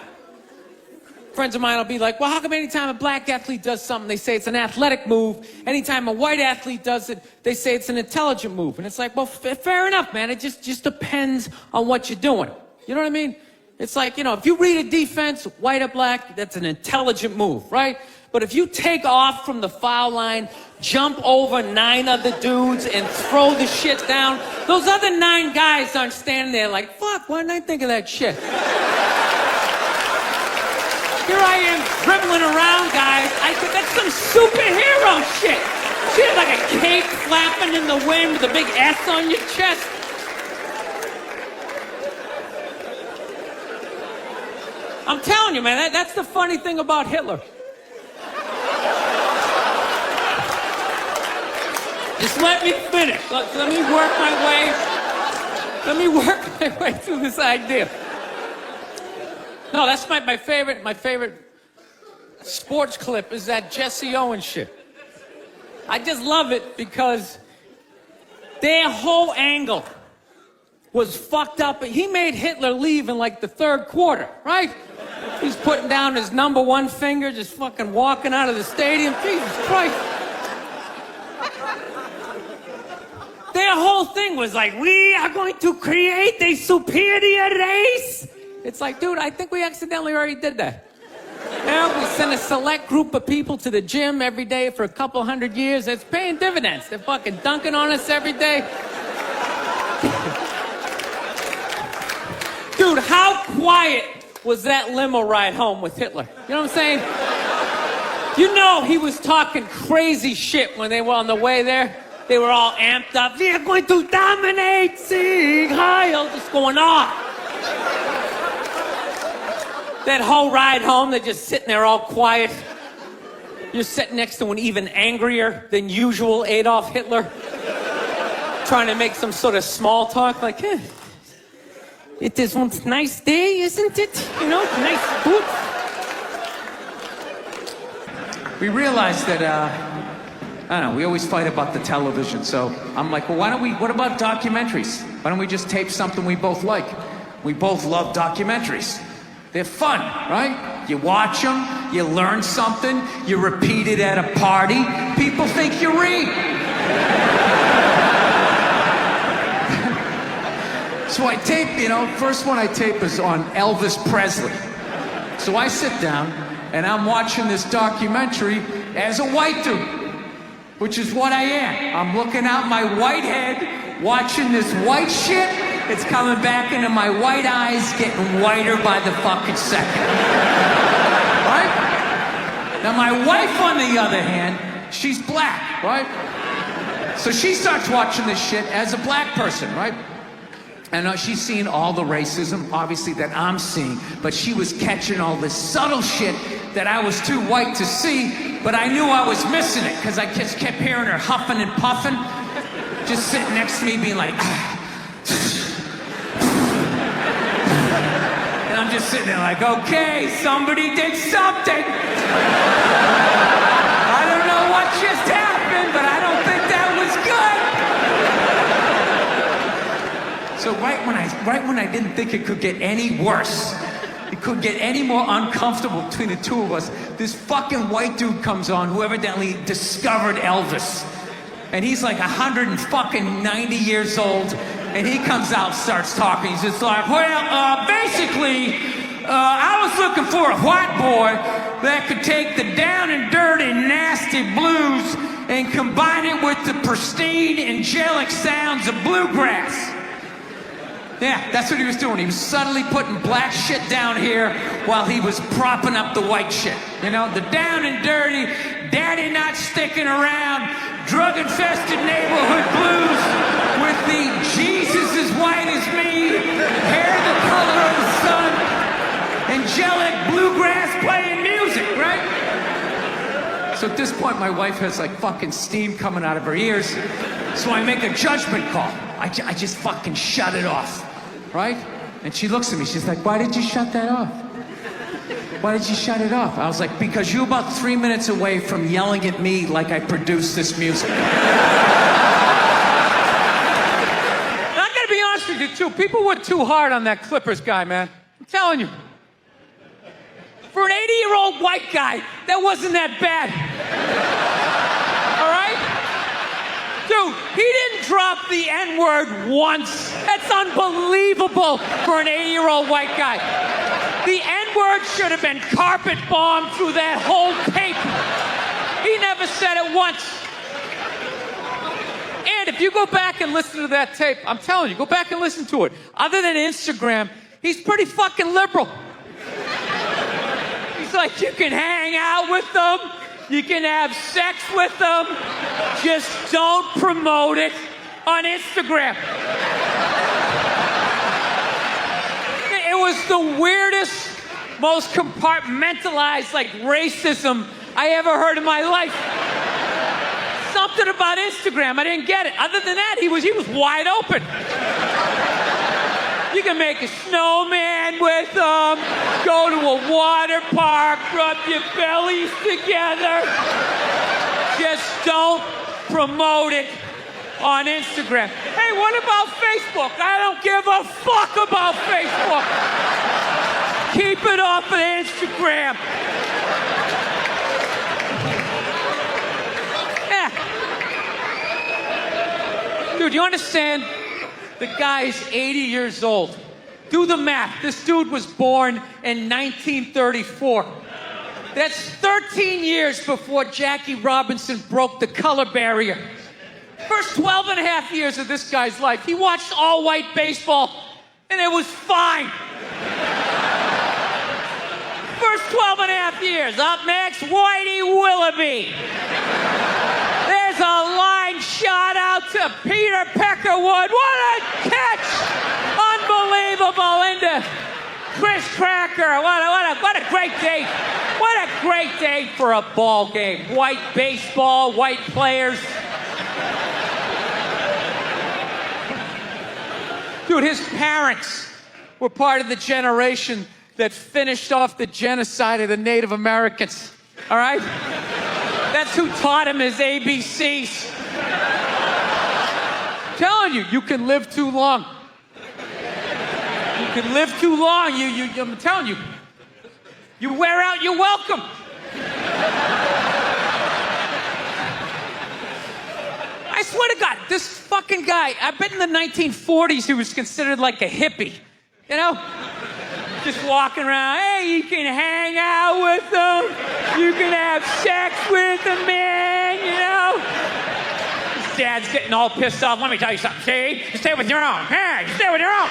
Friends of mine will be like, well, how come anytime a black athlete does something, they say it's an athletic move? Anytime a white athlete does it, they say it's an intelligent move. And it's like, well, fair enough, man. It just depends on what you're doing. You know what I mean? It's like, you know, if you read a defense, white or black, that's an intelligent move, right? But if you take off from the foul line, jump over 9 other dudes, and throw the shit down, those other 9 guys aren't standing there like, fuck, why didn't I think of that shit? Here I am dribbling around, guys. I think that's some superhero shit. She had like a cape flapping in the wind with a big S on your chest. I'm telling you, man, that's the funny thing about Hitler. Just let me finish. Let me work my way through this idea. No, that's my favorite sports clip is that Jesse Owens shit. I just love it because their whole angle was fucked up. He made Hitler leave in like the 3rd quarter, right? He's putting down his number 1 finger, just fucking walking out of the stadium. Jesus Christ. Their whole thing was like, we are going to create a superior race. It's like, dude, I think we accidentally already did that. Now we send a select group of people to the gym every day for a couple hundred years. It's paying dividends. They're fucking dunking on us every day. Dude, how quiet was that limo ride home with Hitler? You know what I'm saying? You know he was talking crazy shit when they were on the way there. They were all amped up. We are going to dominate, Sieg Heil, just going off. That whole ride home, they're just sitting there all quiet. You're sitting next to an even angrier than usual Adolf Hitler, trying to make some sort of small talk, like, hey, it is one nice day, isn't it? You know, nice food. We realized that, I don't know, we always fight about the television, so I'm like, well, what about documentaries? Why don't we just tape something we both like? We both love documentaries. They're fun, right? You watch them, you learn something, you repeat it at a party, people think you read. So I tape, you know, first one I tape is on Elvis Presley. So I sit down and I'm watching this documentary as a white dude, which is what I am. I'm looking out my white head, watching this white shit. It's coming back into my white eyes, getting whiter by the fucking second. Right? Now my wife, on the other hand, she's black, right? So she starts watching this shit as a black person, right? And she's seeing all the racism, obviously, that I'm seeing, but she was catching all this subtle shit that I was too white to see, but I knew I was missing it, because I just kept hearing her huffing and puffing, just sitting next to me being like, and I'm just sitting there like, okay, somebody did something. I don't know what just happened, but I don't think that was good. So right when I didn't think it could get any worse, it could get any more uncomfortable between the two of us, this fucking white dude comes on who evidently discovered Elvis. And he's like 190 years old, and he comes out, starts talking. He's just like, well, basically, I was looking for a white boy that could take the down and dirty, nasty blues and combine it with the pristine, angelic sounds of bluegrass. Yeah, that's what he was doing. He was subtly putting black shit down here while he was propping up the white shit. You know, the down and dirty, daddy not sticking around, drug-infested neighborhood blues with the Jesus as white as me, hair the color of the sun, angelic bluegrass playing music, right? So at this point, my wife has like fucking steam coming out of her ears. So I make a judgment call. I just fucking shut it off, right? And she looks at me, she's like, why did you shut that off? Why did you shut it off? I was like, because you're about 3 minutes away from yelling at me like I produced this music. And I gotta be honest with you too, people were too hard on that Clippers guy, man. I'm telling you. For an 80-year-old white guy, that wasn't that bad. All right? Dude, he didn't drop the N-word once. That's unbelievable for an 80-year-old white guy. The N-word should have been carpet bombed through that whole tape. He never said it once. And if you go back and listen to that tape, I'm telling you, go back and listen to it. Other than Instagram, he's pretty fucking liberal. He's like, you can hang out with them, you can have sex with them, just don't promote it on Instagram. It was the weirdest, most compartmentalized, like, racism I ever heard in my life. Something about Instagram, I didn't get it. Other than that, he was wide open. You can make a snowman with them, go to a water park, rub your bellies together. Just don't promote it on Instagram. Hey, what about Facebook? I don't give a fuck about Facebook. Keep it off of Instagram. Yeah. Dude, you understand? The guy's 80 years old. Do the math. This dude was born in 1934. That's 13 years before Jackie Robinson broke the color barrier. First 12 and a half years of this guy's life, he watched all-white baseball, and it was fine. First 12 and a half years. Up next, Whitey Willoughby. There's a line shot out to Peter Peckerwood. What a catch! Unbelievable into Chris Cracker. What a great day. What a great day for a ball game. White baseball, white players. Dude, his parents were part of the generation that finished off the genocide of the Native Americans. All right? That's who taught him his ABCs. I'm telling you, you can live too long. You can live too long. I'm telling you. You wear out your welcome. I swear to God, this fucking guy, I bet in the 1940s he was considered like a hippie. You know? Just walking around, hey, you can hang out with them, you can have sex with them, man, you know? His dad's getting all pissed off. Let me tell you something, see? You stay with your own. Hey, you stay with your own.